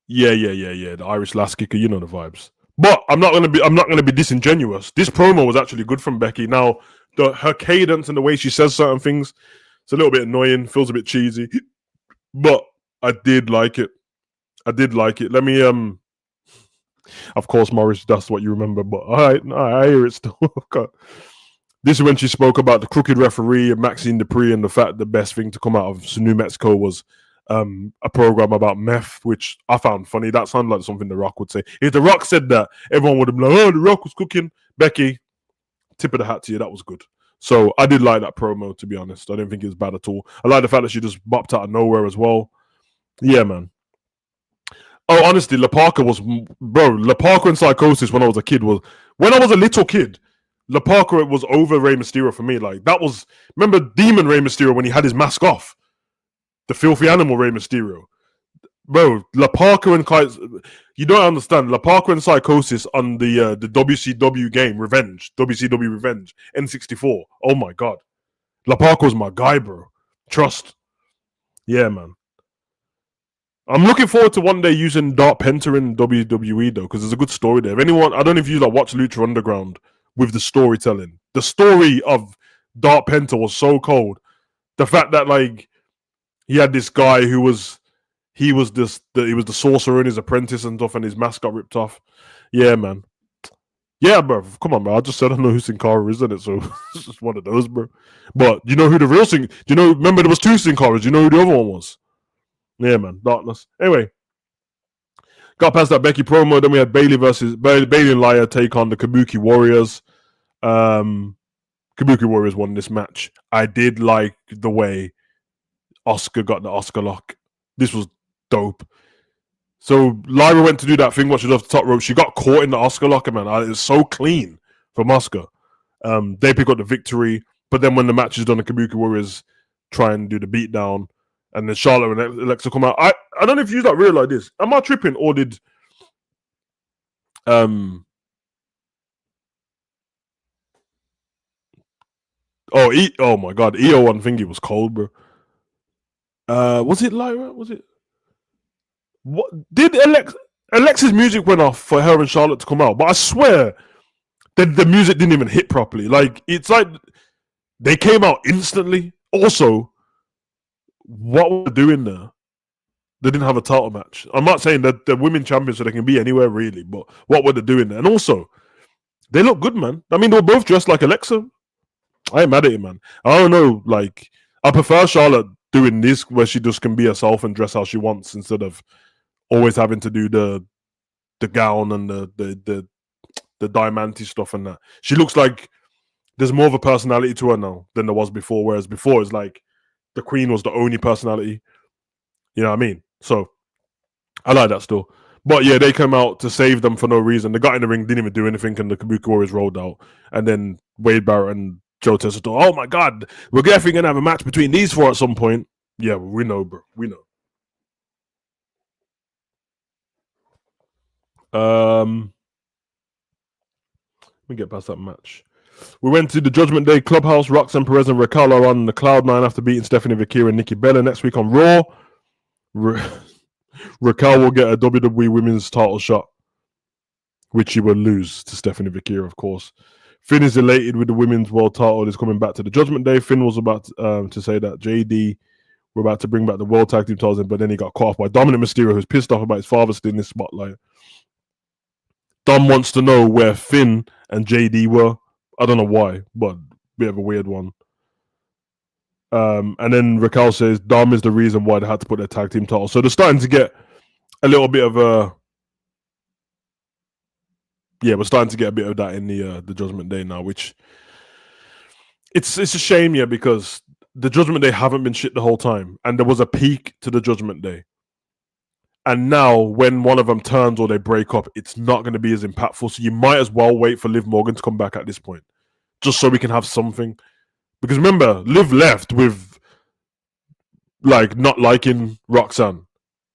yeah. The Irish lass kicker, you know the vibes. But I'm not gonna be disingenuous. This promo was actually good from Becky. Now, her cadence and the way she says certain things, it's a little bit annoying, feels a bit cheesy. But I did like it. Let me of course, Morris, that's what you remember, but I hear it still. This is when she spoke about the crooked referee and Maxine Dupree and the fact the best thing to come out of New Mexico was a program about meth, which I found funny. That sounded like something The Rock would say. If The Rock said that, everyone would have been like, "Oh, The Rock was cooking." Becky, tip of the hat to you. That was good. So I did like that promo, to be honest. I didn't think it was bad at all. I like the fact that she just bopped out of nowhere as well. Yeah, man. Oh, honestly, La Parker was, bro. La Parker and Psychosis when I was a kid was, when I was a little kid, La Parker was over Rey Mysterio for me. Like, that was, remember Demon Rey Mysterio when he had his mask off? The filthy animal Rey Mysterio. Bro, La Parker and you don't understand. La Parker and Psychosis on the WCW game Revenge, WCW Revenge, N64. Oh my god, La Parker was my guy, bro. Trust. Yeah, man. I'm looking forward to one day using Dark Penta in WWE though, because there's a good story there. If anyone, I don't know if you like watch Lucha Underground with the storytelling. The story of Dark Penta was so cold. The fact that like he had this guy who was he was the sorcerer and his apprentice and stuff, and his mask got ripped off. Yeah, man. Yeah, bro. Come on, man. I just said I know who Sin Cara is, isn't it? So it's just one of those, bro. But you know who the real Sin? Do you know? Remember there was two Sin Caras. You know who the other one was? Yeah, man. Darkness. Anyway, got past that Becky promo. Then we had Bailey and Laya take on the Kabuki Warriors. Kabuki Warriors won this match. I did like the way Oscar got the Oscar lock. This was dope. So Lyra went to do that thing, watching off the top rope. She got caught in the Oscar locker, man. It was so clean from Oscar. They pick up the victory, but then when the match is done, the Kabuki Warriors try and do the beatdown, and then Charlotte and Alexa come out. I don't know if you like realize this. Am I tripping, or did oh my god, EO1 thingy was cold, bro. Was it Lyra? Was it? What did Alexa's music went off for her and Charlotte to come out, but I swear the music didn't even hit properly. Like it's like they came out instantly. Also, what were they doing there? They didn't have a title match. I'm not saying that they're women champions, so they can be anywhere really, but what were they doing there? And also, they look good, man. I mean, they were both dressed like Alexa. I ain't mad at it, man. I don't know, like I prefer Charlotte doing this where she just can be herself and dress how she wants instead of always having to do the gown and the diamante stuff and that. She looks like there's more of a personality to her now than there was before. Whereas before it's like the Queen was the only personality. You know what I mean? So I like that still. But yeah, they came out to save them for no reason. They got in the ring, didn't even do anything, and the Kabuki Warriors rolled out. And then Wade Barrett and Joe Tessa thought, oh my god, we're definitely gonna have a match between these four at some point. Yeah, we know, bro. We know. Let me get past that match. We went to the Judgment Day Clubhouse. Roxanne Perez and Raquel are on the Cloud9 after beating Stephanie Vakira and Nikki Bella. Next week on Raw, Raquel will get a WWE Women's title shot, which she will lose to Stephanie Vakira, of course. Finn is elated with the Women's World title. Is coming back to the Judgment Day. Finn was about to say that JD were about to bring back the World Tag Team titles, but then he got caught off by Dominic Mysterio, who's pissed off about his father still in this spotlight. Dom wants to know where Finn and JD were. I don't know why, but bit of a weird one. And then Raquel says Dom is the reason why they had to put their tag team title. So they're starting to get a little bit of a we're starting to get a bit of that in the Judgment Day now, which it's a shame, yeah, because the Judgment Day haven't been shit the whole time, and there was a peak to the Judgment Day. And now, when one of them turns or they break up, it's not going to be as impactful. So you might as well wait for Liv Morgan to come back at this point, just so we can have something. Because remember, Liv left with like not liking Roxanne.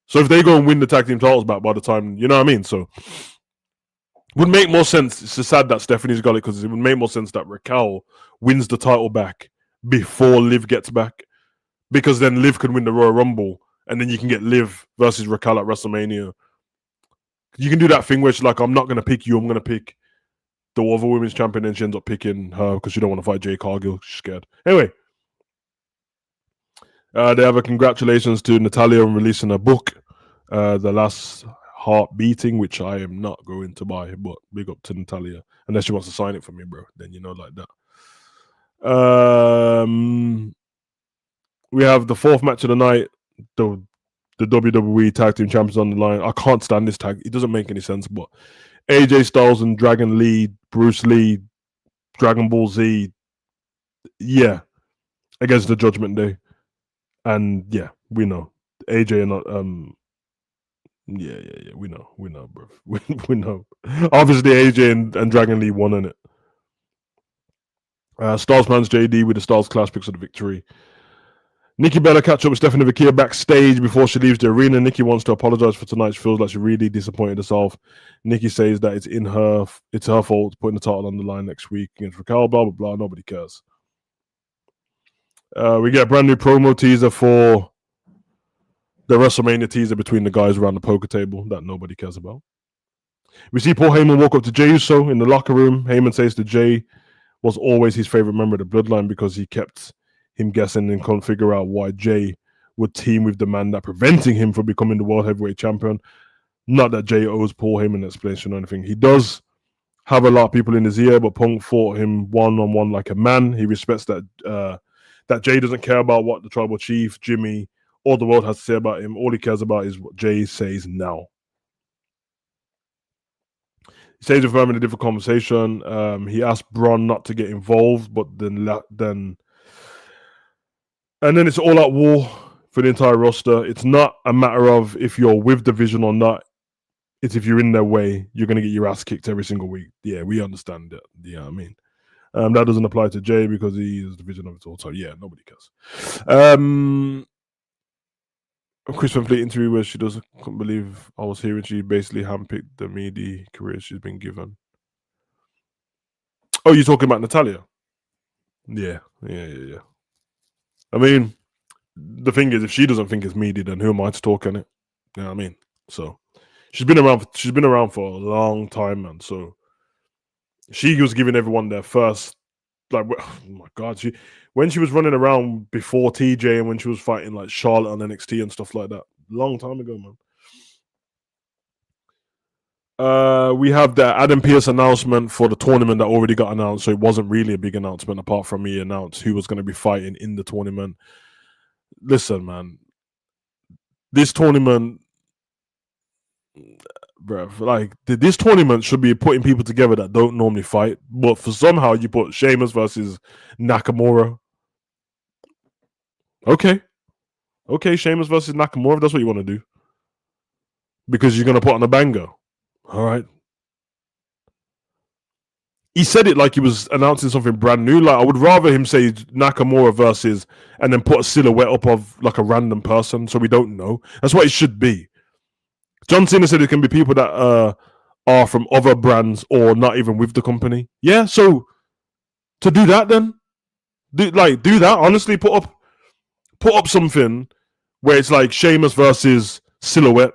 So if they go and win the tag team titles back by the time, you know what I mean? So it would make more sense. It's sad that Stephanie's got it because it would make more sense that Raquel wins the title back before Liv gets back. Because then Liv can win the Royal Rumble. And then you can get Liv versus Raquel at WrestleMania. You can do that thing where she's like, I'm not going to pick you. I'm going to pick the other women's champion. And she ends up picking her because she don't want to fight Jay Cargill. She's scared. Anyway. They have a congratulations to Natalia on releasing a book, The Last Heart Beating, which I am not going to buy. But big up to Natalia. Unless she wants to sign it for me, bro. Then, like that. We have the fourth match of the night. The the WWE Tag Team Champions on the line. I can't stand this tag. It doesn't make any sense. But AJ Styles and Dragon Lee, Bruce Lee, Dragon Ball Z, yeah, against the Judgment Day. And yeah, we know AJ and yeah, we know, bro. We know. Obviously, AJ and Dragon Lee won in it. Styles plans JD with the Styles Clash picks of the victory. Nikki Bella catch up with Stephanie Vakia backstage before she leaves the arena. Nikki wants to apologize for tonight. She feels like she really disappointed herself. Nikki says that it's her fault putting the title on the line next week against Raquel. Blah blah blah. Nobody cares. We get a brand new promo teaser for the WrestleMania teaser between the guys around the poker table that nobody cares about. We see Paul Heyman walk up to Jey Uso in the locker room. Heyman says that Jey was always his favorite member of the bloodline because he kept him guessing and couldn't figure out why Jey would team with the man that preventing him from becoming the world heavyweight champion. Not that Jey owes Paul Heyman an explanation or anything. He does have a lot of people in his ear, but Punk fought him one-on-one like a man. He respects that that Jey doesn't care about what the tribal chief, Jimmy, or the world has to say about him. All he cares about is what Jey says now. He says with him in a different conversation. He asked Braun not to get involved, but then it's all out war for the entire roster. It's not a matter of if you're with the Vision or not. It's if you're in their way, you're going to get your ass kicked every single week. Yeah, we understand that. Yeah, I mean, that doesn't apply to Jey because he is the Vision of it all. So yeah, nobody cares. Chris Van Fleet interview where she couldn't believe I was hearing she basically handpicked the media career she's been given. Oh, you're talking about Natalia? Yeah. I mean, the thing is, if she doesn't think it's media, then who am I to talk on it? You know what I mean? So she's been around for a long time, man. So she was giving everyone their first, like, oh my god, when she was running around before TJ and when she was fighting like Charlotte on NXT and stuff like that, long time ago, man. We have the Adam Pearce announcement for the tournament that already got announced, so it wasn't really a big announcement apart from me announced who was going to be fighting in the tournament. Listen, man, this tournament, bro, like this tournament should be putting people together that don't normally fight, but for somehow you put Sheamus versus Nakamura. Okay, Sheamus versus Nakamura. That's what you want to do because you're going to put on a banger. All right. He said it like he was announcing something brand new. Like, I would rather him say Nakamura versus and then put a silhouette up of like a random person so we don't know. That's what it should be. John Cena said it can be people that are from other brands or not even with the company. Yeah, so to do that then, do that. Honestly, put up something where it's like Sheamus versus Silhouette,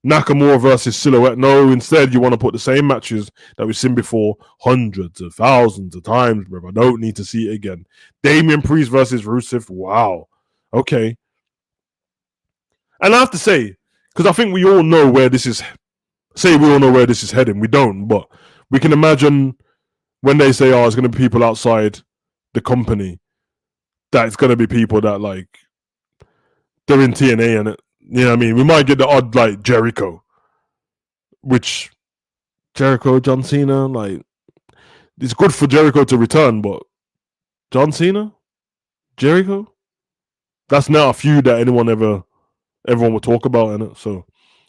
Nakamura versus Silhouette. No, instead you want to put the same matches that we've seen before hundreds of thousands of times, bro. I don't need to see it again. Damian Priest versus Rusev. Wow. Okay. And I have to say, because I think we all know where this is. Say we all know where this is heading. We don't, but we can imagine when they say, "Oh, it's going to be people outside the company," that it's going to be people that like they're in TNA and it. You know what I mean? We might get the odd like Jericho, which John Cena, like it's good for Jericho to return, but John Cena, Jericho, that's not a feud that everyone will talk about in it. So,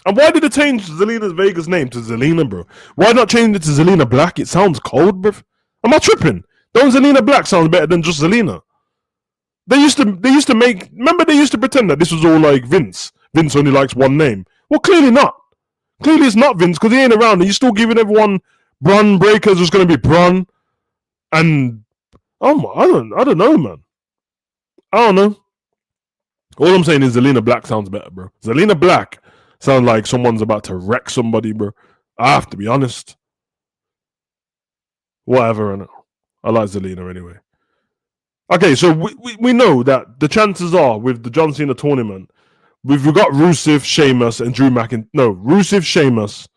and why did they change Zelina Vega's name to Zelina, bro? Why not change it to Zelina Black? It sounds cold, bro. Am I tripping? Don't Zelina Black sound better than just Zelina? They used to make. Remember, they used to pretend that this was all like Vince. Vince only likes one name. Well, clearly not. Clearly it's not Vince because he ain't around. And you're still giving everyone Braun Breakers was going to be Braun. And I don't know, man. I don't know. All I'm saying is Zelina Black sounds better, bro. Zelina Black sounds like someone's about to wreck somebody, bro. I have to be honest. Whatever, and I like Zelina anyway. Okay, so we know that the chances are with the John Cena tournament, we've got Rusev, Sheamus, and Drew McIntyre. No, Rusev, Sheamus,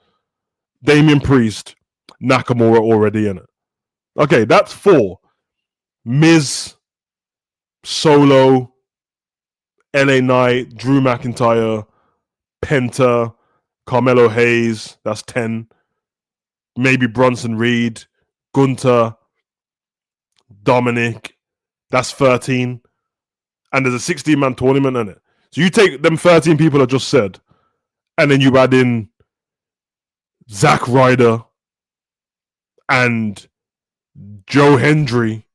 Damian Priest, Nakamura already in it. Okay, that's 4. Miz, Solo, LA Knight, Drew McIntyre, Penta, Carmelo Hayes, that's 10. Maybe Bronson Reed, Gunter, Dominic, that's 13. And there's a 16-man tournament in it. So you take them 13 people I just said, and then you add in Zack Ryder and Joe Hendry,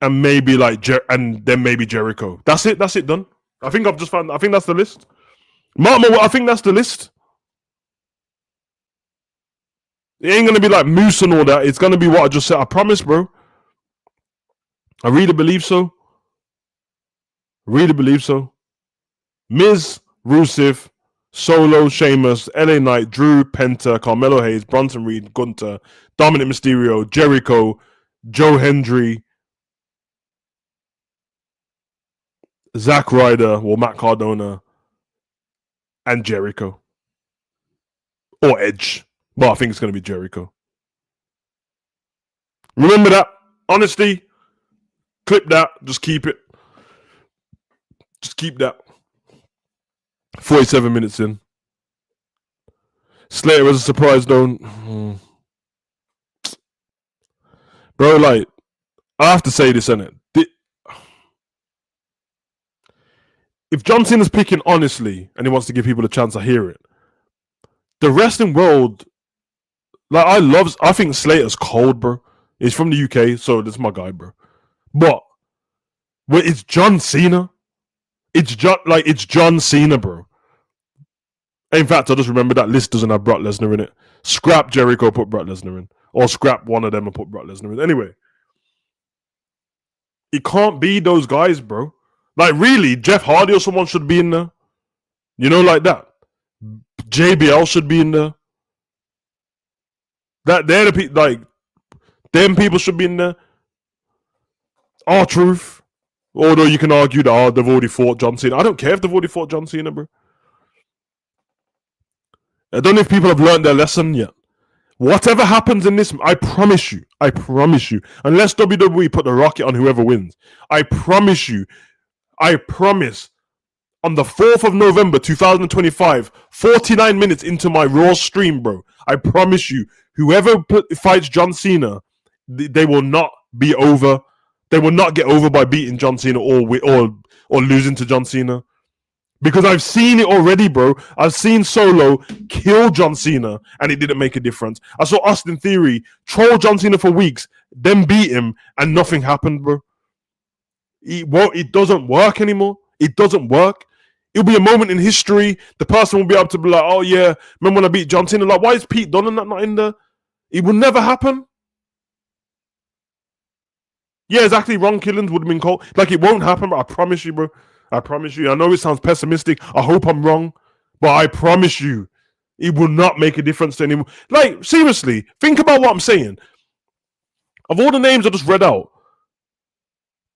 and maybe and then maybe Jericho. That's it. That's it done. I think I've just found. I think that's the list. I think that's the list. It ain't gonna be like Moose and all that. It's gonna be what I just said. I promise, bro. I really believe so. Really believe so. Miz, Rusev, Solo, Sheamus, LA Knight, Drew, Penta, Carmelo Hayes, Bronson Reed, Gunter, Dominic Mysterio, Jericho, Joe Hendry, Zack Ryder, or Matt Cardona, and Jericho. Or Edge. But I think it's going to be Jericho. Remember that. Honesty. Clip that. Just keep it. Just keep that. 47 minutes in. Slater was a surprise, though. Bro, like, I have to say this, innit? If John Cena's picking honestly and he wants to give people a chance, I hear it. The wrestling world, like, I think Slater's cold, bro. He's from the UK, so that's my guy, bro. But it's John Cena. It's John Cena, bro. In fact, I just remember that list doesn't have Brock Lesnar in it. Scrap Jericho, put Brock Lesnar in. Or scrap one of them and put Brock Lesnar in. Anyway. It can't be those guys, bro. Like, really, Jeff Hardy or someone should be in there. You know, like that. JBL should be in there. They're the people, like, them people should be in there. R-Truth. Although you can argue that they've already fought John Cena. I don't care if they've already fought John Cena, bro. I don't know if people have learned their lesson yet. Whatever happens in this, I promise you, unless WWE put the rocket on whoever wins, I promise, on the 4th of November, 2025, 49 minutes into my Raw stream, bro, I promise you, whoever fights John Cena, they will not be over. They will not get over by beating John Cena or losing to John Cena. Because I've seen it already, bro. I've seen Solo kill John Cena, and it didn't make a difference. I saw Austin Theory troll John Cena for weeks, then beat him, and nothing happened, bro. It doesn't work anymore. It doesn't work. It'll be a moment in history. The person will be able to be like, oh, yeah, remember when I beat John Cena? Like, why is Pete Dunne not in there? It will never happen. Yeah, exactly. Ron Killings would have been cold. Like, it won't happen, but I promise you, bro. I promise you. I know it sounds pessimistic. I hope I'm wrong. But I promise you, it will not make a difference to anyone. Like, seriously, think about what I'm saying. Of all the names I just read out,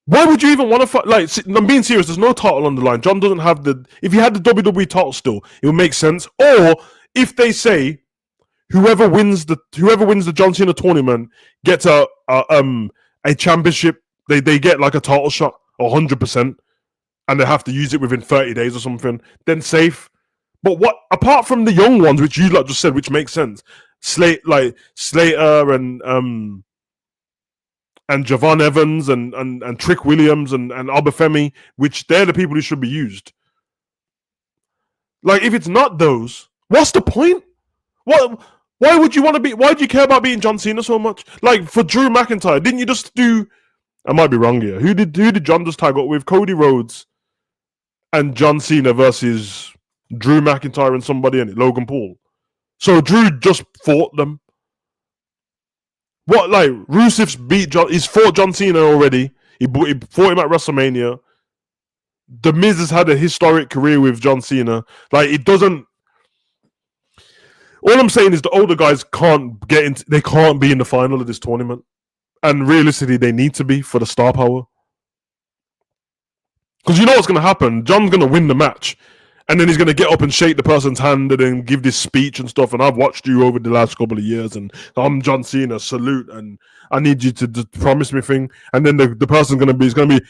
why would you even want to fight? Like, I'm being serious. There's no title on the line. John doesn't have the... If he had the WWE title still, it would make sense. Or if they say whoever wins the John Cena tournament gets a championship, they get like a title shot, 100%. And they have to use it within 30 days or something, then safe. But what, apart from the young ones, which you like just said, which makes sense, Slater and Javon Evans and Trick Williams and Obafemi, which they're the people who should be used. Like, if it's not those, what's the point? Why would you want to be? Why do you care about beating John Cena so much? Like, for Drew McIntyre, didn't you just do? I might be wrong here. Who did John just tag up with? Cody Rhodes and John Cena versus Drew McIntyre and somebody in it, Logan Paul. So Drew just fought them. What, like, Rusev's he's fought John Cena already. He fought him at WrestleMania. The Miz has had a historic career with John Cena. Like, it doesn't... All I'm saying is the older guys they can't be in the final of this tournament. And realistically, they need to be for the star power. Because you know what's going to happen. John's going to win the match. And then he's going to get up and shake the person's hand and then give this speech and stuff. And I've watched you over the last couple of years. And I'm John Cena, salute. And I need you to promise me thing. And then the person's going to be, it's going to be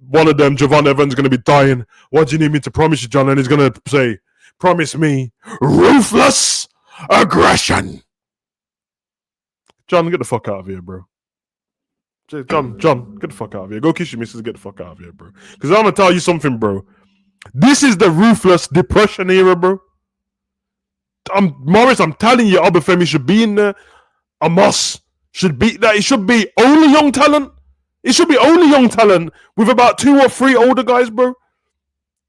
one of them, Javon Evans, going to be dying. What do you need me to promise you, John? And he's going to say, Promise me ruthless aggression. John, get the fuck out of here, bro. John, get the fuck out of here. Go kiss your missus and get the fuck out of here, bro. Because I'm going to tell you something, bro. This is the ruthless depression era, bro. Morris, I'm telling you, Obafemi should be in there. Amos should be that. It should be only young talent. It should be only young talent with about 2 or 3 older guys, bro.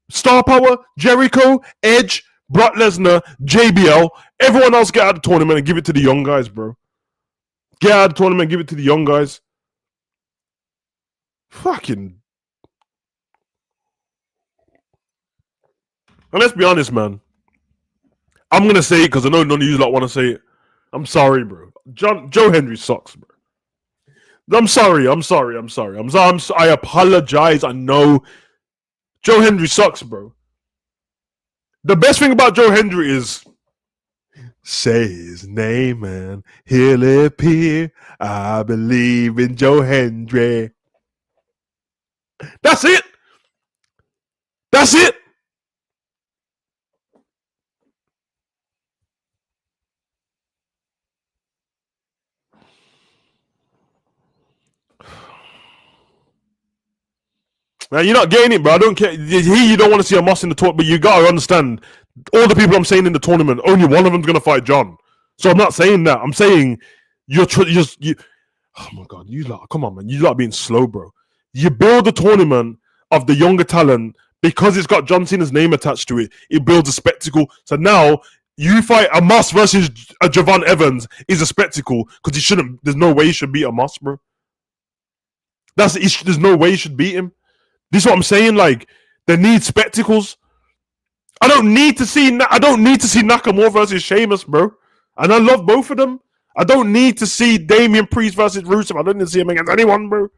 Star Power, Jericho, Edge, Brock Lesnar, JBL. Everyone else get out of the tournament and give it to the young guys, bro. Get out of the tournament and give it to the young guys. Fucking. And let's be honest, man. I'm going to say it because I know none of you want to say it. I'm sorry, bro. Joe Hendry sucks, bro. I'm sorry. I apologize. I know Joe Hendry sucks, bro. The best thing about Joe Hendry is say his name and he'll appear. I believe in Joe Hendry. That's it. That's it. Now, you're not getting it, bro. I don't care. Here, you don't want to see a Moss in the tournament, but you gotta understand, all the people I'm saying in the tournament, only one of them's gonna fight John. So I'm not saying that. I'm saying you. Oh my god, you lot, come on, man. You lot being slow, bro. You build a tournament of the younger talent because it's got John Cena's name attached to it. It builds a spectacle. So now you fight a Moss versus a Javon Evans is a spectacle because he shouldn't. There's no way he should beat a Moss, bro. There's no way he should beat him. This is what I'm saying. Like, they need spectacles. I don't need to see Nakamura versus Sheamus, bro. And I love both of them. I don't need to see Damian Priest versus Rusev. I don't need to see him against anyone, bro.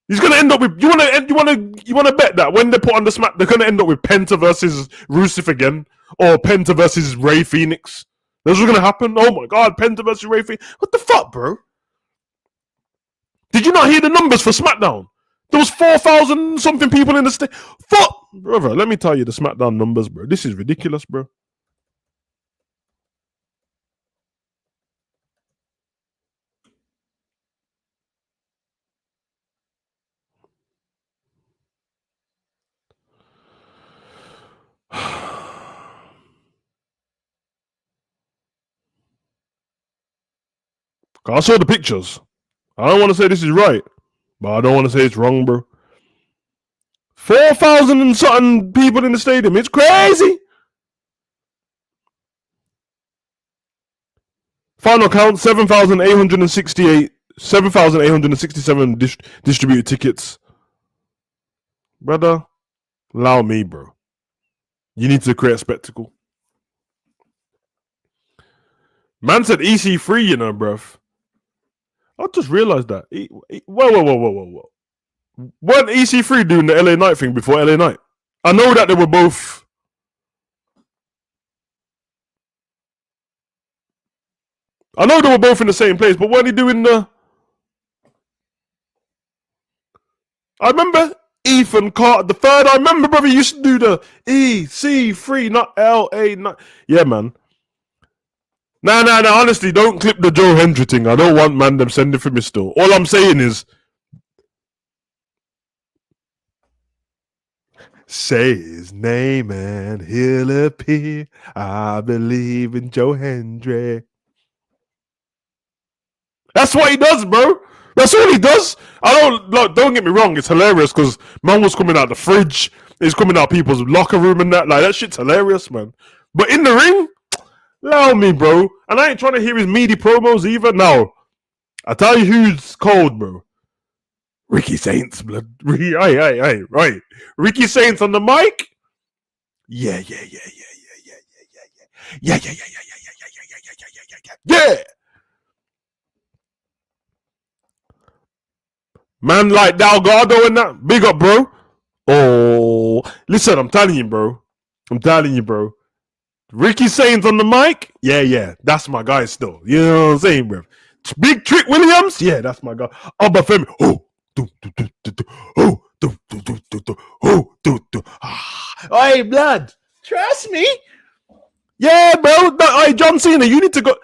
He's gonna end up with. You wanna bet that when they put on the smack, they're gonna end up with Penta versus Rusev again, or Penta versus Rey Fenix. That's what's gonna happen. Oh my god, Penta versus Rey Fenix. What the fuck, bro? Did you not hear the numbers for SmackDown? There was 4,000 something people in the state. Fuck, brother. Let me tell you the SmackDown numbers, bro. This is ridiculous, bro. I saw the pictures. I don't want to say this is right, but I don't want to say it's wrong, bro. 4,000 and something people in the stadium. It's crazy. Final count 7,868. 7,867 distributed tickets. Brother, allow me, bro. You need to create a spectacle. Man said EC3, you know, bruv. I just realized that. Whoa. Weren't EC3 doing the LA Knight thing before LA Knight? I know that they were both. I know they were both in the same place, but weren't he doing the. I remember Ethan Carter, the third. I remember, brother, he used to do the EC3, not LA Knight. Yeah, man. Nah. Honestly, don't clip the Joe Hendry thing. I don't want man them sending for me still. All I'm saying is, say his name and he'll appear. I believe in Joe Hendry. That's what he does, bro. That's all he does. Don't get me wrong. It's hilarious because man was coming out the fridge. He's coming out people's locker room and that. Like, that shit's hilarious, man. But in the ring, allow me, bro. And I ain't trying to hear his meaty promos either. No. I tell you who's cold, bro. Ricky Saints, blood. Right. Ricky Saints on the mic? Yeah. Yeah. Man like Delgado and that. Big up, bro. Oh. Listen, I'm telling you, bro. Ricky Saints on the mic? Yeah. That's my guy still. You know what I'm saying, bro? Big Trick Williams? Yeah, that's my guy. Obafemi. Hey, blood. Trust me. Yeah, bro. Hey, John Cena, you need to go.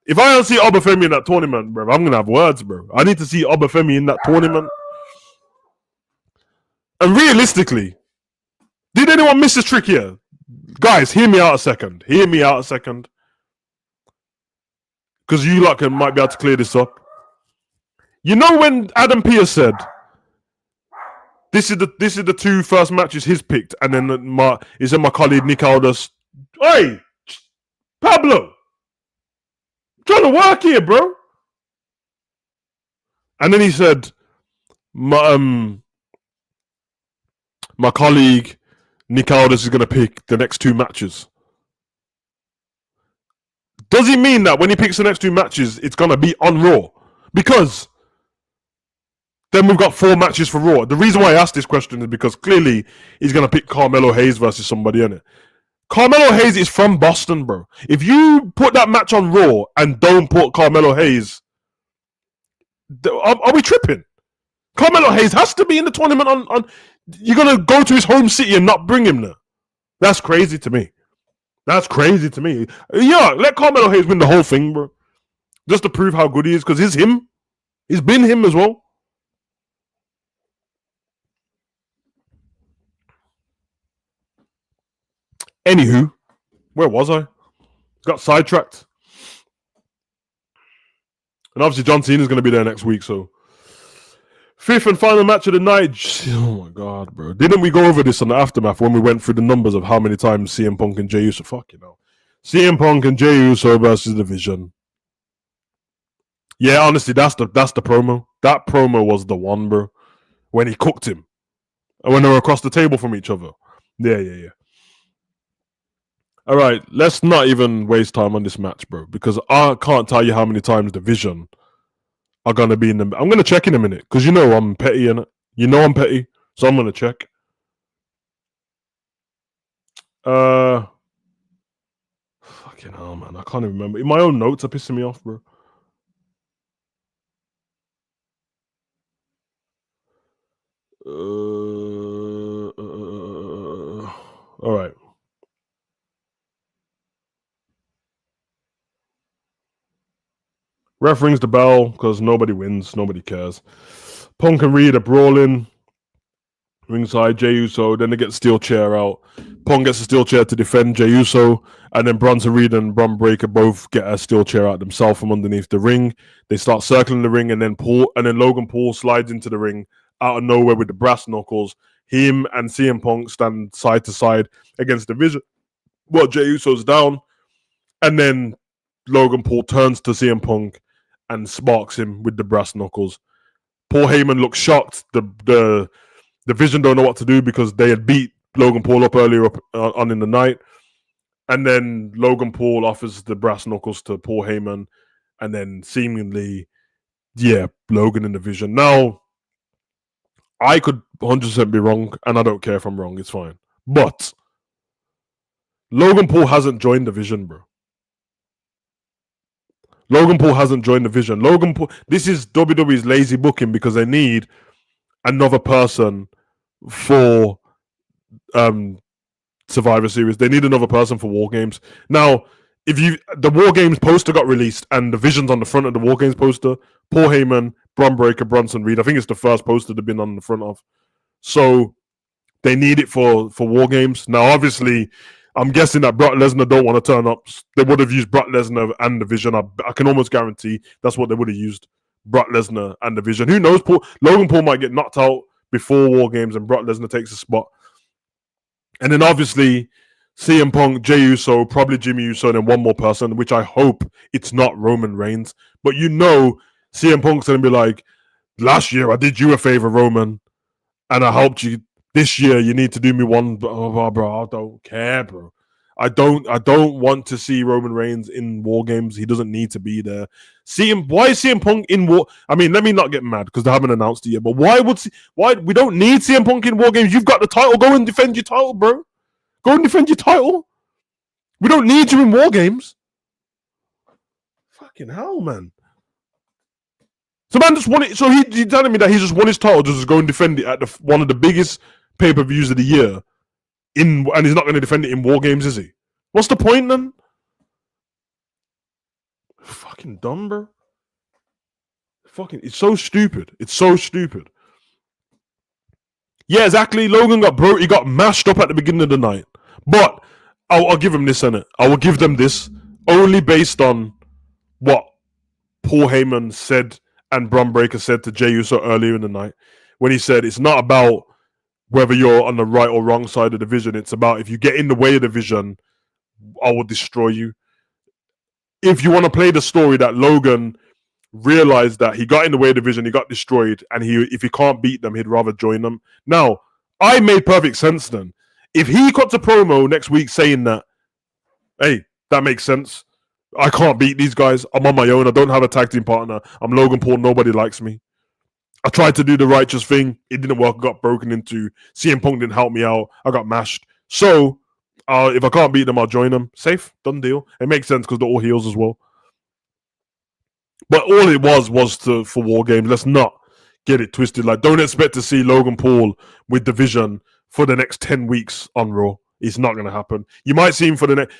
If I don't see Obafemi in that tournament, bro, I'm gonna have words, bro. I need to see Obafemi in that tournament. And realistically, did anyone miss this trick here? Guys, hear me out a second. Hear me out a second. Because you lot might be able to clear this up. You know when Adam Pearce said, this is the two first matches he's picked, and then my colleague Nick Aldous. Hey, Pablo, I'm trying to work here, bro. And then he said, my colleague Nick Aldous is going to pick the next two matches. Does he mean that when he picks the next two matches, it's going to be on Raw? Because then we've got 4 matches for Raw. The reason why I asked this question is because clearly he's going to pick Carmelo Hayes versus somebody, innit? Carmelo Hayes is from Boston, bro. If you put that match on Raw and don't put Carmelo Hayes, are we tripping? Carmelo Hayes has to be in the tournament on you're going to go to his home city and not bring him there. That's crazy to me. That's crazy to me. Yeah, let Carmelo Hayes win the whole thing, bro. Just to prove how good he is, because he's him. He's been him as well. Anywho, where was I? Got sidetracked. And obviously John Cena's going to be there next week, so. 5th and final match of the night. Oh my God, bro. Didn't we go over this on the Aftermath when we went through the numbers of how many times CM Punk and Jey Uso? Fuck, you know. CM Punk and Jey Uso versus the Vision. Yeah, honestly, that's the promo. That promo was the one, bro. When he cooked him. And when they were across the table from each other. Yeah. All right, let's not even waste time on this match, bro. Because I can't tell you how many times the Vision are going to be in the... I'm going to check in a minute. Because you know I'm petty, innit? You know I'm petty. So I'm going to check. Fucking hell, man. I can't even remember. My own notes are pissing me off, bro. All right. Ref rings the bell because nobody wins. Nobody cares. Punk and Reed are brawling. Ringside, Jey Uso. Then they get the steel chair out. Punk gets a steel chair to defend Jey Uso. And then Bronson Reed and Bron Breakker both get a steel chair out themselves from underneath the ring. They start circling the ring, and then Logan Paul slides into the ring out of nowhere with the brass knuckles. Him and CM Punk stand side to side against the Vision. Well, Jey Uso's down. And then Logan Paul turns to CM Punk and sparks him with the brass knuckles. Paul Heyman looks shocked. The Vision don't know what to do because they had beat Logan Paul up earlier on in the night. And then Logan Paul offers the brass knuckles to Paul Heyman. And then seemingly, Logan in the Vision. Now, I could 100% be wrong, and I don't care if I'm wrong. It's fine. But Logan Paul hasn't joined the Vision, bro. Logan Paul hasn't joined the Vision. Logan Paul. This is WWE's lazy booking because they need another person for Survivor Series. They need another person for War Games. Now, the War Games poster got released and the Vision's on the front of the War Games poster. Paul Heyman, Bron Breakker, Bronson Reed. I think it's the first poster they've been on the front of. So they need it for War Games. Now, obviously, I'm guessing that Brock Lesnar don't want to turn up. They would have used Brock Lesnar and the Vision. I can almost guarantee that's what they would have used. Brock Lesnar and the Vision. Who knows? Logan Paul might get knocked out before War Games and Brock Lesnar takes a spot. And then obviously CM Punk, Jey Uso, probably Jimmy Uso, and then one more person, which I hope it's not Roman Reigns. But you know CM Punk's going to be like, last year I did you a favor, Roman, and I helped you. This year you need to do me one. Bro, I don't care, bro. I don't want to see Roman Reigns in War Games. He doesn't need to be there. Why is CM Punk in War? I mean, let me not get mad because they haven't announced it yet. But why we don't need CM Punk in War Games? You've got the title. Go and defend your title, bro. Go and defend your title. We don't need you in War Games. Fucking hell, man. So man just won it. So he's telling me that he just won his title just to go and defend it at one of the biggest pay-per-views of the year. and he's not going to defend it in War Games, is he? What's the point then? Fucking dumb, bro. Fucking, it's so stupid. It's so stupid. Yeah, exactly. Logan he got mashed up at the beginning of the night. But I'll give him this, innit? I will give them this only based on what Paul Heyman said and Bron Breakker said to Jey Uso earlier in the night when he said it's not about whether you're on the right or wrong side of the vision. It's about if you get in the way of the vision, I will destroy you. If you want to play the story that Logan realized that he got in the way of the vision, he got destroyed, and if he can't beat them, he'd rather join them. Now, I made perfect sense then. If he cuts a promo next week saying that, hey, that makes sense. I can't beat these guys. I'm on my own. I don't have a tag team partner. I'm Logan Paul. Nobody likes me. I tried to do the righteous thing. It didn't work. I got broken into. CM Punk didn't help me out. I got mashed. So, if I can't beat them, I'll join them. Safe. Done deal. It makes sense because they're all heels as well. But all it was for War Games. Let's not get it twisted. Like, don't expect to see Logan Paul with the vision for the next 10 weeks on Raw. It's not going to happen. You might see him for the next...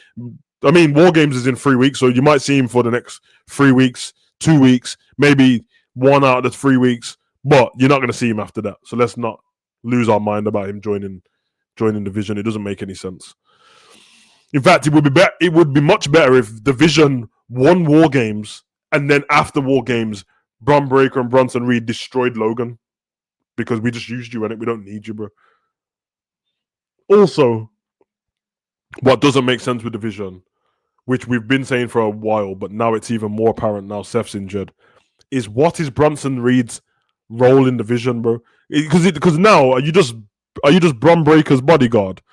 I mean, War Games is in 3 weeks, so you might see him for the next 3 weeks, 2 weeks, maybe 1 out of the 3 weeks, but you're not going to see him after that. So let's not lose our mind about him joining the Vision. It doesn't make any sense. In fact, it would be much better if the Vision won War Games, and then after War Games, Bron Breakker and Bronson Reed destroyed Logan because we just used you in it. We don't need you, bro. Also, what doesn't make sense with the Vision, which we've been saying for a while, but now it's even more apparent now Seth's injured, is what is Bronson Reed's role in the Vision, bro? Because now, are you just Bron Breakker's bodyguard?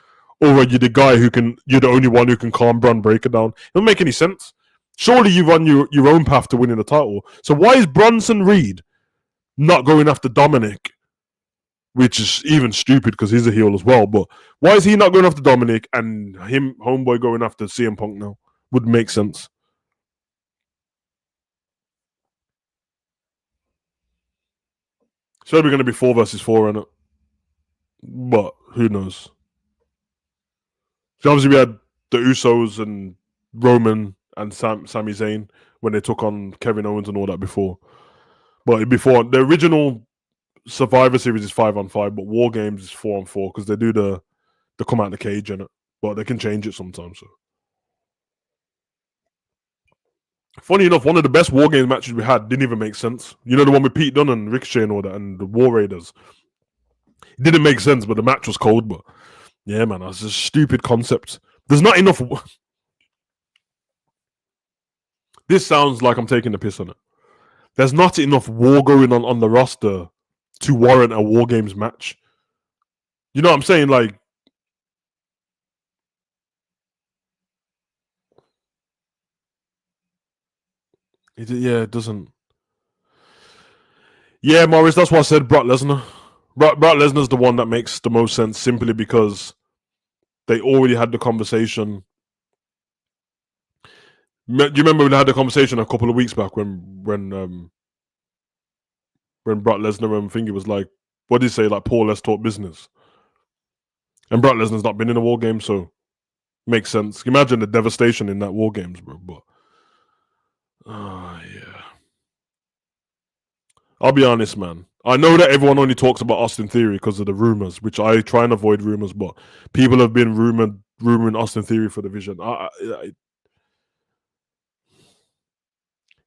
Or are you the guy you're the only one who can calm Bron Breakker down? It don't make any sense. Surely you run your own path to winning the title. So why is Bronson Reed not going after Dominic? Which is even stupid because he's a heel as well. But why is he not going after Dominic and homeboy going after CM Punk now? Would make sense. It's probably going to be 4 versus 4 in it. But who knows? So obviously we had the Usos and Roman and Sami Zayn when they took on Kevin Owens and all that before. But before, the original Survivor Series is 5-on-5, but War Games is 4-on-4 because they do the come out the cage in it. But they can change it sometimes. So. Funny enough, one of the best War Games matches we had didn't even make sense. You know, the one with Pete Dunne and Ricochet and all that, and the War Raiders. It didn't make sense, but the match was cold. But yeah, man, that's a stupid concept. There's not enough. This sounds like I'm taking the piss on it. There's not enough war going on the roster to warrant a War Games match. You know what I'm saying? Like, it doesn't. Yeah, Morris, that's why I said Brock Lesnar. Brock Lesnar's the one that makes the most sense simply because they already had the conversation. Do you remember when they had the conversation a couple of weeks back when Brock Lesnar and Thingy was like, what did he say? Like, Paul, let's talk business. And Brock Lesnar's not been in a War Game, so makes sense. Imagine the devastation in that War Games, bro. But yeah. I'll be honest, man. I know that everyone only talks about Austin Theory because of the rumors, which I try and avoid rumors, but people have been rumoring Austin Theory for the Vision.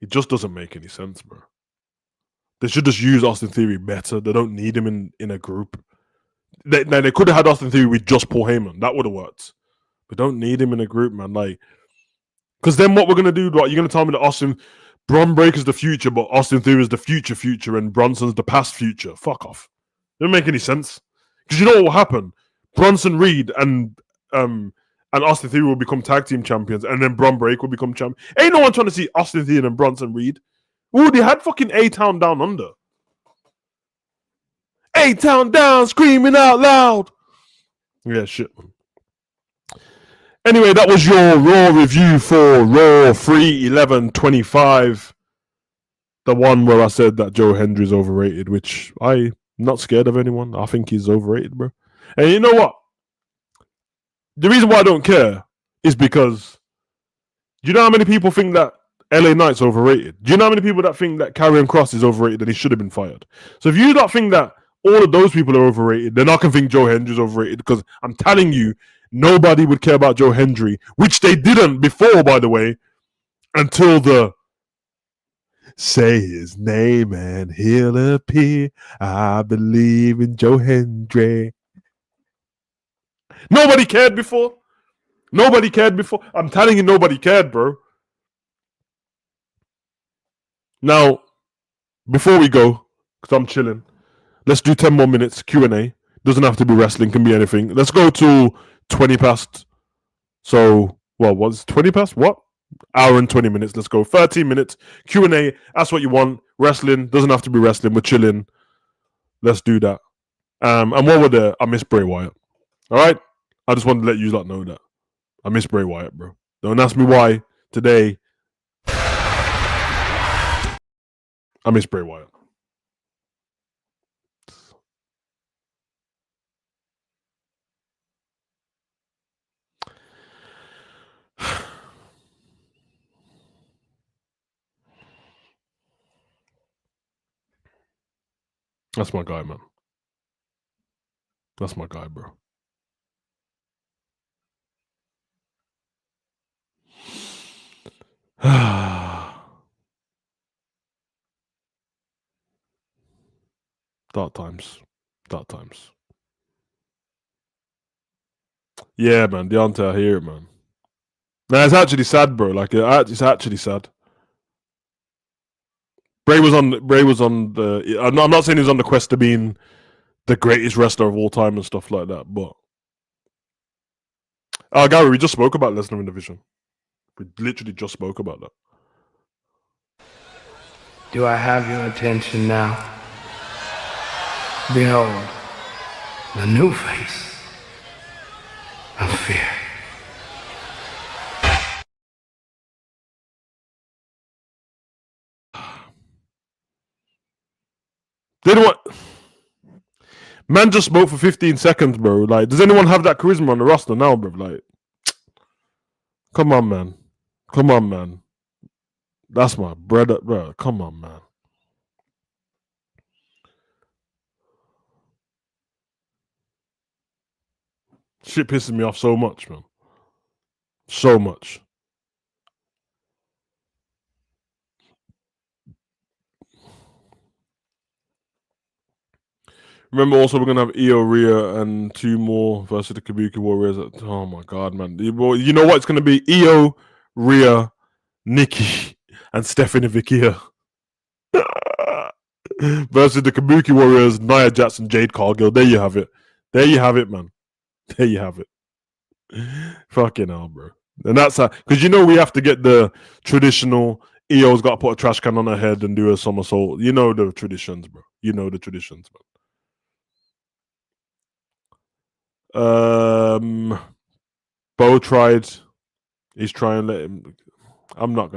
It just doesn't make any sense, bro. They should just use Austin Theory better. They don't need him in a group. They could have had Austin Theory with just Paul Heyman. That would have worked. But don't need him in a group, man. Like, because then what we're gonna do? Like, you're gonna tell me that Bron Breakker's the future, but Austin Theory is the future, and Bronson's the past future. Fuck off. It doesn't make any sense. Because you know what will happen? Bronson Reed and Austin Theory will become tag team champions, and then Bron Breakker will become champion. Ain't no one trying to see Austin Theory and Bronson Reed. Ooh, they had fucking A-Town Down Under. A-Town Down, screaming out loud. Yeah, shit, man. Anyway, that was your Raw review for Raw 3/11/25. The one where I said that Joe Hendry's overrated, which I'm not scared of anyone. I think he's overrated, bro. And you know what? The reason why I don't care is because do you know how many people think that LA Knight's overrated? Do you know how many people that think that Karrion Kross is overrated and he should have been fired? So if you don't think that all of those people are overrated, then I can think Joe Hendry's overrated because I'm telling you, nobody would care about Joe Hendry, which they didn't before, by the way, until the say his name and he'll appear. I believe in Joe Hendry. Nobody cared before. Nobody cared before. I'm telling you, nobody cared, bro. Now, before we go, because I'm chilling, let's do 10 more minutes Q&A. Doesn't have to be wrestling, can be anything. Let's go to 20 past. So, well, what's 20 past? What? Hour and 20 minutes. Let's go. 13 minutes Q&A. That's what you want. Wrestling doesn't have to be wrestling. We're chilling. Let's do that. And what were the? I miss Bray Wyatt. All right. I just wanted to let you lot know that I miss Bray Wyatt, bro. Don't ask me why today. I miss Bray Wyatt. That's my guy, man. That's my guy, bro. Dark times. Dark times. Yeah, man. Deontay, I hear it, man. Nah, it's actually sad, bro. Like, it's actually sad. Bray was on the. I'm not saying he's on the quest to being the greatest wrestler of all time and stuff like that, but Gary, we just spoke about Lesnar in the Vision. We literally just spoke about that. Do I have your attention now? Behold, the new face of fear. They don't want. Man just spoke for 15 seconds, bro. Like, does anyone have that charisma on the roster now, bro? Like, come on, man. Come on, man. That's my brother, bro. Come on, man. Shit pisses me off so much, man. So much. Remember, also we're gonna have Io, Rhea, and 2 more versus the Kabuki Warriors. Oh my god, man! You know what? It's gonna be Io, Rhea, Nikki, and Stephanie Vikia versus the Kabuki Warriors, Nia Jackson, Jade Cargill. There you have it. There you have it, man. There you have it. Fucking hell, bro. And that's how, because you know we have to get the traditional. Io's got to put a trash can on her head and do a somersault. You know the traditions, bro. You know the traditions, man. Bo tried. He's trying to let him. I'm not.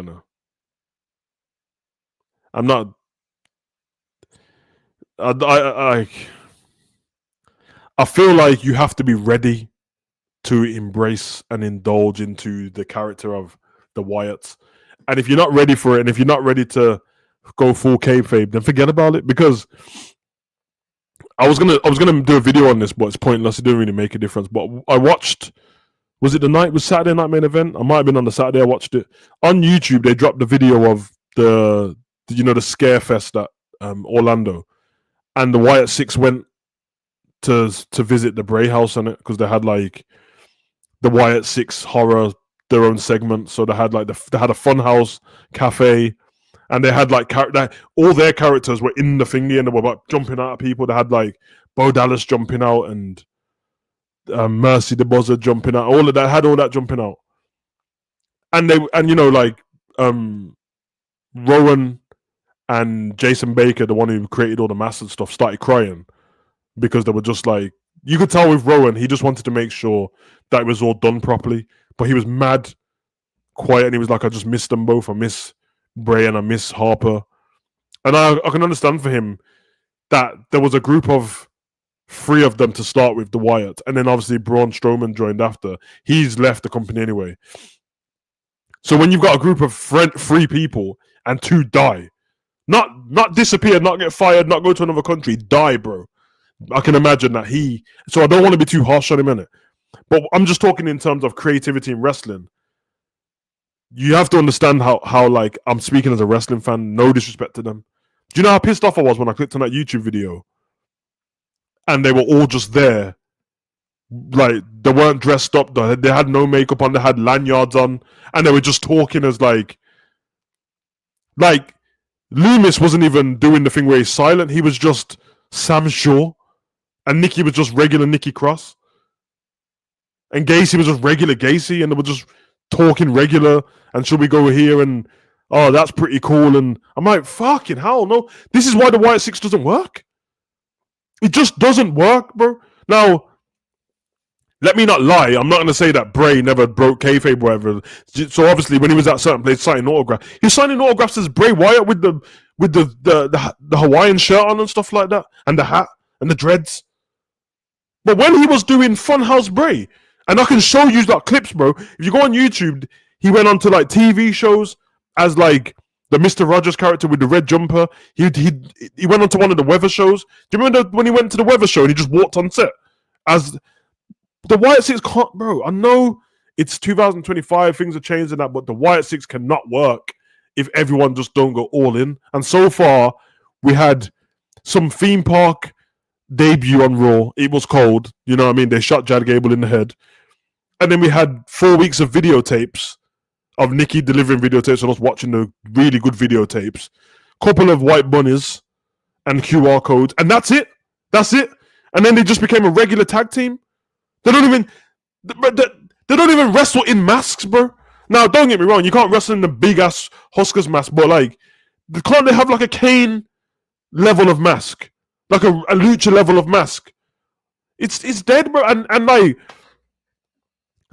I feel like you have to be ready to embrace and indulge into the character of the Wyatts. And if you're not ready for it, and if you're not ready to go full kayfabe, then forget about it. Because I was gonna do a video on this, but it's pointless. It didn't really make a difference. But I watched. Was it the night? Was Saturday Night Main Event? I might have been on the Saturday. I watched it on YouTube. They dropped the video of the scare fest at Orlando, and the Wyatt Six went to visit the Bray house on it because they had like the Wyatt Six horror, their own segment. So they had like they had a fun house cafe, and they had like all their characters were in the thingy and they were like jumping out at people. They had like Bo Dallas jumping out and Mercy the Buzzer jumping out. All of that had all that jumping out, and Rowan and Jason Baker, the one who created all the masks and stuff, started crying because they were just like, you could tell with Rowan, he just wanted to make sure that it was all done properly, but he was mad quiet and he was like, I just miss them both. I miss Bray and I miss Harper. And I can understand for him that there was a group of three of them to start with, the Wyatt, and then obviously Braun Strowman joined after. He's left the company anyway. So when you've got a group of three people and two die, not disappear, not get fired, not go to another country, die, bro. I can imagine that he. So I don't want to be too harsh on him, innit? But I'm just talking in terms of creativity in wrestling. You have to understand how like I'm speaking as a wrestling fan. No disrespect to them. Do you know how pissed off I was when I clicked on that YouTube video and they were all just there? Like they weren't dressed up. They had no makeup on. They had lanyards on, and they were just talking as like Loomis wasn't even doing the thing where he's silent. He was just Sam Shaw, and Nikki was just regular Nikki Cross, and Gacy was just regular Gacy, and they were just talking regular. And should we go here? And oh, that's pretty cool. And I'm like, fucking hell, no. This is why the Wyatt Six doesn't work. It just doesn't work, bro. Now, let me not lie. I'm not going to say that Bray never broke kayfabe or whatever. So obviously, when he was at certain place signing autographs, he was signing autographs as Bray Wyatt with the Hawaiian shirt on and stuff like that, and the hat and the dreads. But when he was doing Funhouse Bray, and I can show you that clips, bro. If you go on YouTube, he went on to like TV shows as like the Mr. Rogers character with the red jumper. He went on to one of the weather shows. Do you remember when he went to the weather show and he just walked on set as the Wyatt Six? Can't, bro. I know it's 2025, things are changing that, but the Wyatt Six cannot work if everyone just don't go all in. And so far, we had some theme park debut on Raw. It was cold. You know what I mean? They shot Chad Gable in the head. And then we had 4 weeks of videotapes of Nikki delivering videotapes and us watching the really good videotapes. Couple of white bunnies and QR codes. And that's it. That's it. And then they just became a regular tag team. They don't even wrestle in masks, bro. Now, don't get me wrong. You can't wrestle in the big-ass Huskers mask, but like, can't they have like a Kane level of mask? Like a lucha level of mask? It's dead, bro. And like,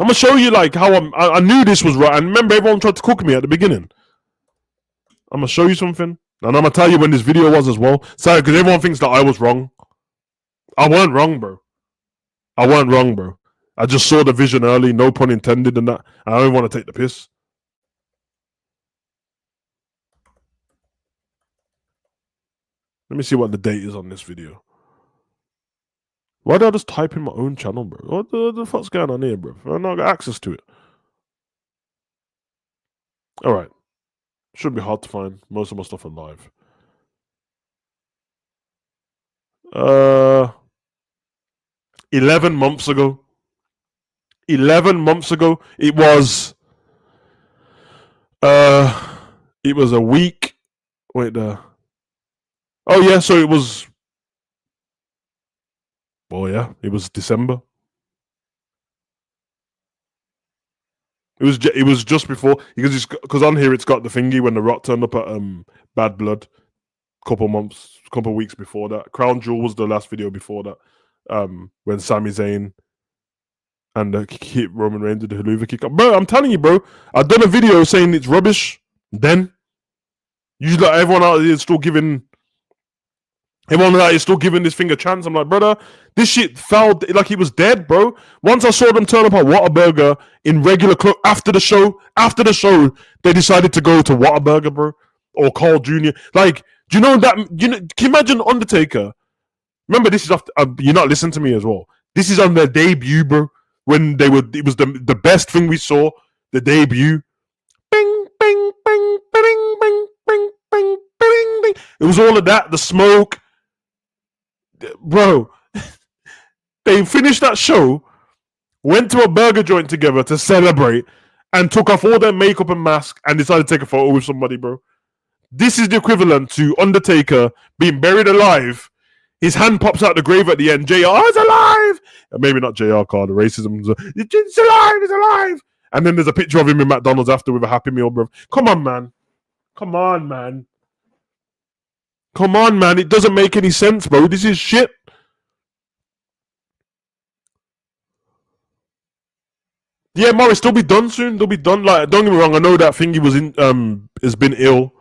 I'm gonna show you like how I knew this was right. And remember, everyone tried to cook me at the beginning. I'm gonna show you something, and I'm gonna tell you when this video was as well. Sorry, because everyone thinks that I was wrong. I weren't wrong, bro. I weren't wrong, bro. I just saw the vision early, no pun intended, and that. I don't want to take the piss. Let me see what the date is on this video. Why did I just type in my own channel, bro? What the fuck's going on here, bro? I've not got access to it. All right. Shouldn't be hard to find. Most of my stuff are live. 11 months ago. 11 months ago. It was a week. Wait, oh yeah, so it was. Oh yeah, it was December. It was just before, because on here it's got the thingy when The Rock turned up at Bad Blood, couple weeks before that. Crown Jewel was the last video before that, when Sami Zayn and hit Roman Reigns did the Helluva Kick. Bro, I'm telling you, bro, I've done a video saying it's rubbish. Then usually everyone out there is still giving. Everyone that is still giving this thing a chance. I'm like, brother, this shit felt like it was dead, bro. Once I saw them turn up at Whataburger in regular clothes after the show, they decided to go to Whataburger, bro, or Carl Jr. Like, do you know that? Can you imagine Undertaker? Remember, this is after. You're not listening to me as well. This is on their debut, bro. When they were, it was the best thing we saw. The debut. Bing, bing, bing, bing, bing, bing, bing, bing, bing. It was all of that. The smoke. Bro, they finished that show, went to a burger joint together to celebrate, and took off all their makeup and mask and decided to take a photo with somebody, bro. This is the equivalent to Undertaker being buried alive. His hand pops out the grave at the end. JR is alive! Maybe not JR card, the racism. It's alive, it's alive! And then there's a picture of him in McDonald's after with a Happy Meal, bro. Come on, man. Come on, man. Come on, man. It doesn't make any sense, bro. This is shit. Yeah, Morris, they'll be done soon. They'll be done. Like, don't get me wrong. I know that thingy was in has been ill.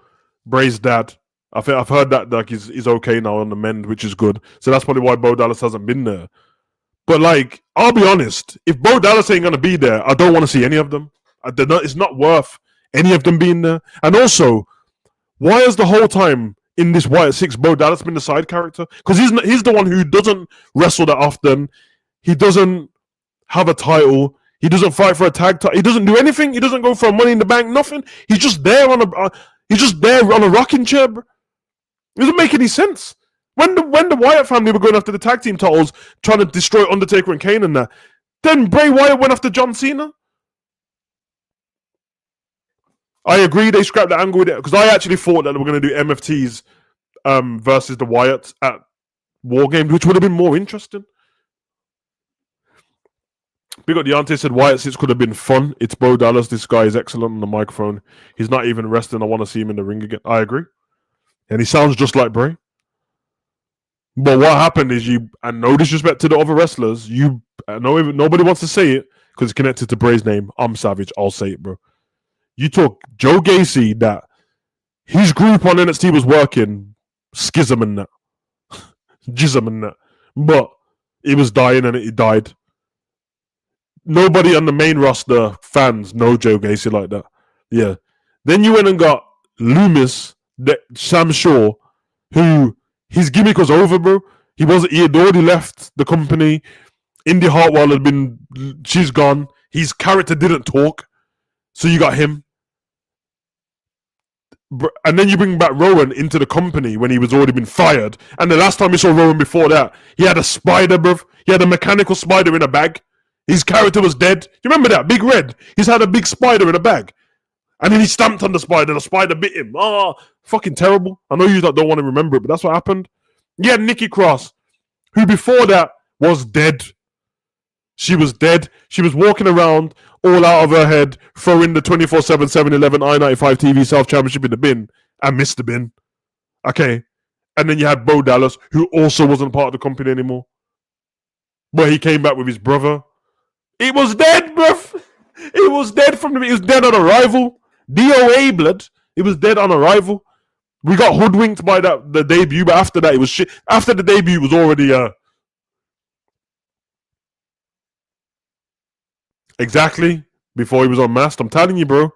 Bray's dad. I think I've heard that like he's okay now on the mend, which is good. So that's probably why Bo Dallas hasn't been there. But like, I'll be honest, if Bo Dallas ain't gonna be there, I don't want to see any of them. It's not worth any of them being there. And also, why is the whole time in this Wyatt Six Bo Dallas been the side character? Because he's the one who doesn't wrestle that often. He doesn't have a title. He doesn't fight for a tag title. He doesn't do anything. He doesn't go for a Money in the Bank. Nothing. He's just there on a rocking chair. Bro. It doesn't make any sense. When the Wyatt family were going after the tag team titles, trying to destroy Undertaker and Kane and that, then Bray Wyatt went after John Cena. I agree they scrapped the angle with it because I actually thought that they were going to do MFTs versus the Wyatts at War Games, which would have been more interesting. Big up Deontay said Wyatt Six could have been fun. It's Bo Dallas. This guy is excellent on the microphone. He's not even resting. I want to see him in the ring again. I agree. And he sounds just like Bray. But what happened is and no disrespect to the other wrestlers, nobody wants to say it because it's connected to Bray's name. I'm savage. I'll say it, bro. You took Joe Gacy, that his group on NXT was working, schism and that, jism and that, but he was dying and he died. Nobody on the main roster fans know Joe Gacy like that. Yeah. Then you went and got Loomis, Sam Shaw, who his gimmick was over, bro. He had already left the company. Indy Hartwell she's gone. His character didn't talk, so you got him. And then you bring back Rowan into the company when he was already been fired. And the last time we saw Rowan before that, he had a spider, bro. He had a mechanical spider in a bag. His character was dead. Do you remember that? Big Red. He's had a big spider in a bag. And then he stamped on the spider bit him. Oh, fucking terrible. I know you don't want to remember it, but that's what happened. Yeah, Nikki Cross, who before that was dead. She was dead. She was walking around all out of her head, throwing the 24/7 7-Eleven I-95 TV South Championship in the bin and missed the bin. Okay. And then you had Bo Dallas, who also wasn't part of the company anymore. But he came back with his brother. It was dead, bruv. It was dead it was dead on arrival. DOA blood. It was dead on arrival. We got hoodwinked by the debut, but after that, it was shit. After the debut, it was already exactly before he was unmasked. I'm telling you, bro.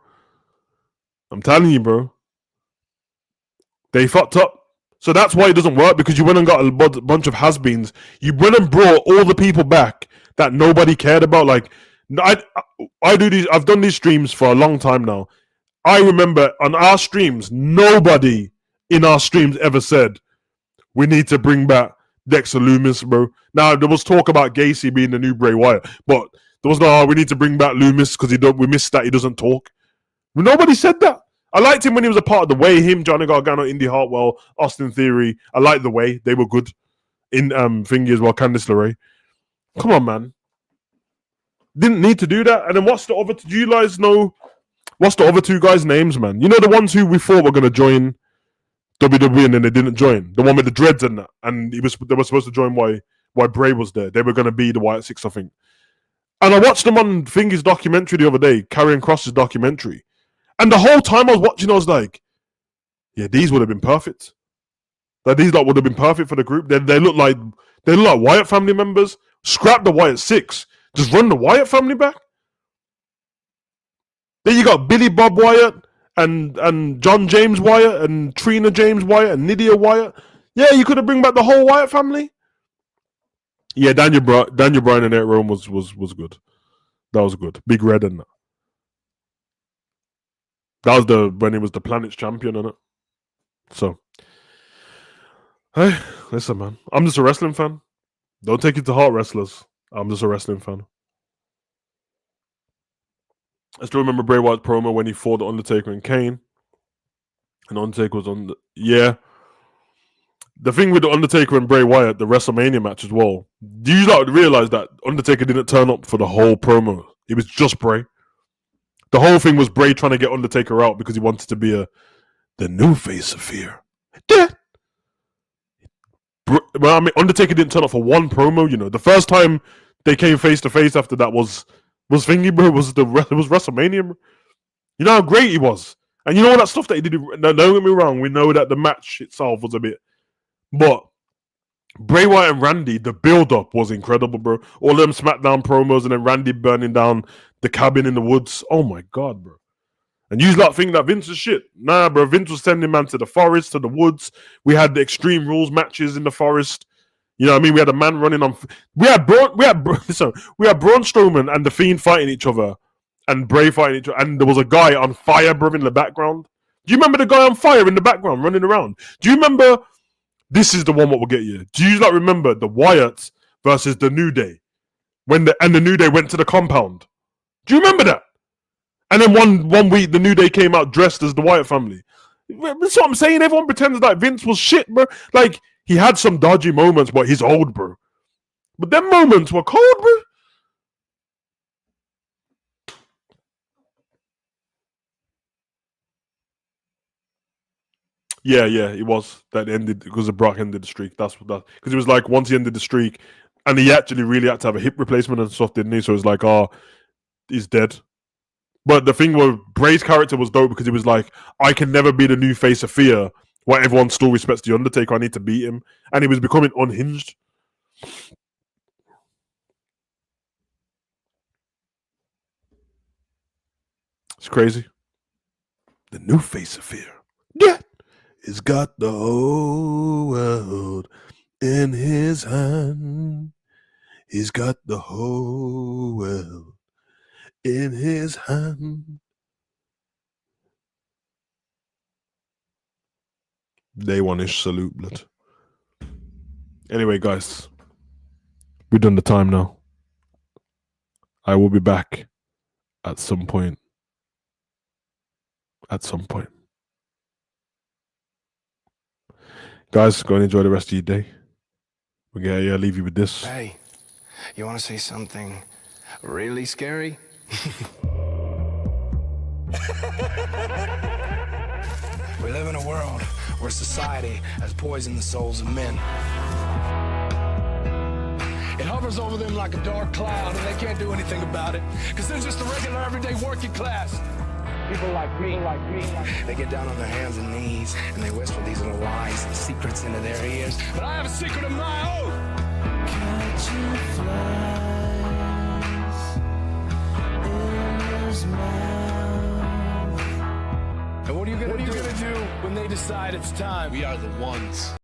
They fucked up. So that's why it doesn't work, because you went and got a bunch of has-beens. You went and brought all the people back that nobody cared about. Like, I do these. I've done these streams for a long time now. I remember on our streams, nobody in our streams ever said, we need to bring back Dexter Loomis, bro. Now, there was talk about Gacy being the new Bray Wyatt, but there was no, we need to bring back Loomis because we missed that he doesn't talk. Nobody said that. I liked him when he was a part of the way. Him, Johnny Gargano, Indy Hartwell, Austin Theory. I liked the way. They were good. In thingy as well, Candice LeRae. Come on, man. Didn't need to do that. And then what's the other... Do you guys know... What's the other two guys' names, man? You know the ones who we thought were going to join WWE and then they didn't join? The one with the dreads and that. And they were supposed to join why Bray was there. They were going to be the Wyatt Six, I think. And I watched them on Thingy's documentary the other day, Karrion Kross's documentary. And the whole time I was watching, I was like, yeah, these would have been perfect. Like, these would have been perfect for the group. They look like Wyatt family members. Scrap the Wyatt Six. Just run the Wyatt family back. Then you got Billy Bob Wyatt and John James Wyatt and Trina James Wyatt and Nydia Wyatt. Yeah, you could have bring back the whole Wyatt family. Yeah, Daniel Bryan and Eric Rowan was good. That was good. Big Red and that. That was when he was the Planet's champion and it. So, hey, listen, man. I'm just a wrestling fan. Don't take it to heart, wrestlers. I'm just a wrestling fan. I still remember Bray Wyatt's promo when he fought the Undertaker and Kane. And Undertaker was on the... Yeah. The thing with the Undertaker and Bray Wyatt, the WrestleMania match as well, do you not realize that Undertaker didn't turn up for the whole promo? It was just Bray. The whole thing was Bray trying to get Undertaker out because he wanted to be the new face of fear. Yeah. Well, I mean, Undertaker didn't turn up for one promo, you know. The first time they came face to face after that was thingy, bro. It was WrestleMania, bro. You know how great he was. And you know all that stuff that he did. No, don't get me wrong. We know that the match itself was a bit, but Bray Wyatt and Randy, the build-up was incredible, bro. All them SmackDown promos and then Randy burning down the cabin in the woods. Oh my god, bro. And you lot think that Vince is shit. Nah, bro. Vince was sending man to the forest, to the woods. We had the Extreme Rules matches in the forest. You know what I mean? We had a man running on. We had Braun Strowman and the Fiend fighting each other, and Bray fighting each other, and there was a guy on fire, bro, in the background. Do you remember the guy on fire in the background running around? Do you remember? This is the one what will get you. Do you not remember the Wyatts versus the New Day when the New Day went to the compound? Do you remember that? And then one week the New Day came out dressed as the Wyatt family. That's what I'm saying. Everyone pretends that Vince was shit, bro. Like he had some dodgy moments, but he's old, bro. But them moments were cold, bro. Yeah, it was. That ended because the Brock ended the streak. That's what that, because it was like once he ended the streak, and he actually really had to have a hip replacement and stuff, didn't he? So it's like, oh, he's dead. But the thing was, Bray's character was dope because he was like, I can never be the new face of fear, while everyone still respects the Undertaker. I need to beat him, and he was becoming unhinged. It's crazy. The new face of fear. Yeah. He's got the whole world in his hand. He's got the whole world in his hand. Day one-ish salute, blood. Anyway, guys, we've done the time now. I will be back at some point. Guys, go and enjoy the rest of your day. We're going to leave you with this. Hey, you want to see something really scary? We live in a world where society has poisoned the souls of men. It hovers over them like a dark cloud, and they can't do anything about it, because they're just a regular, everyday working class. People like me, they get down on their hands and knees, and they whisper these little lies and secrets into their ears. But I have a secret of my own. Catching flies in his mouth. And what are you gonna do when they decide it's time? We are the ones.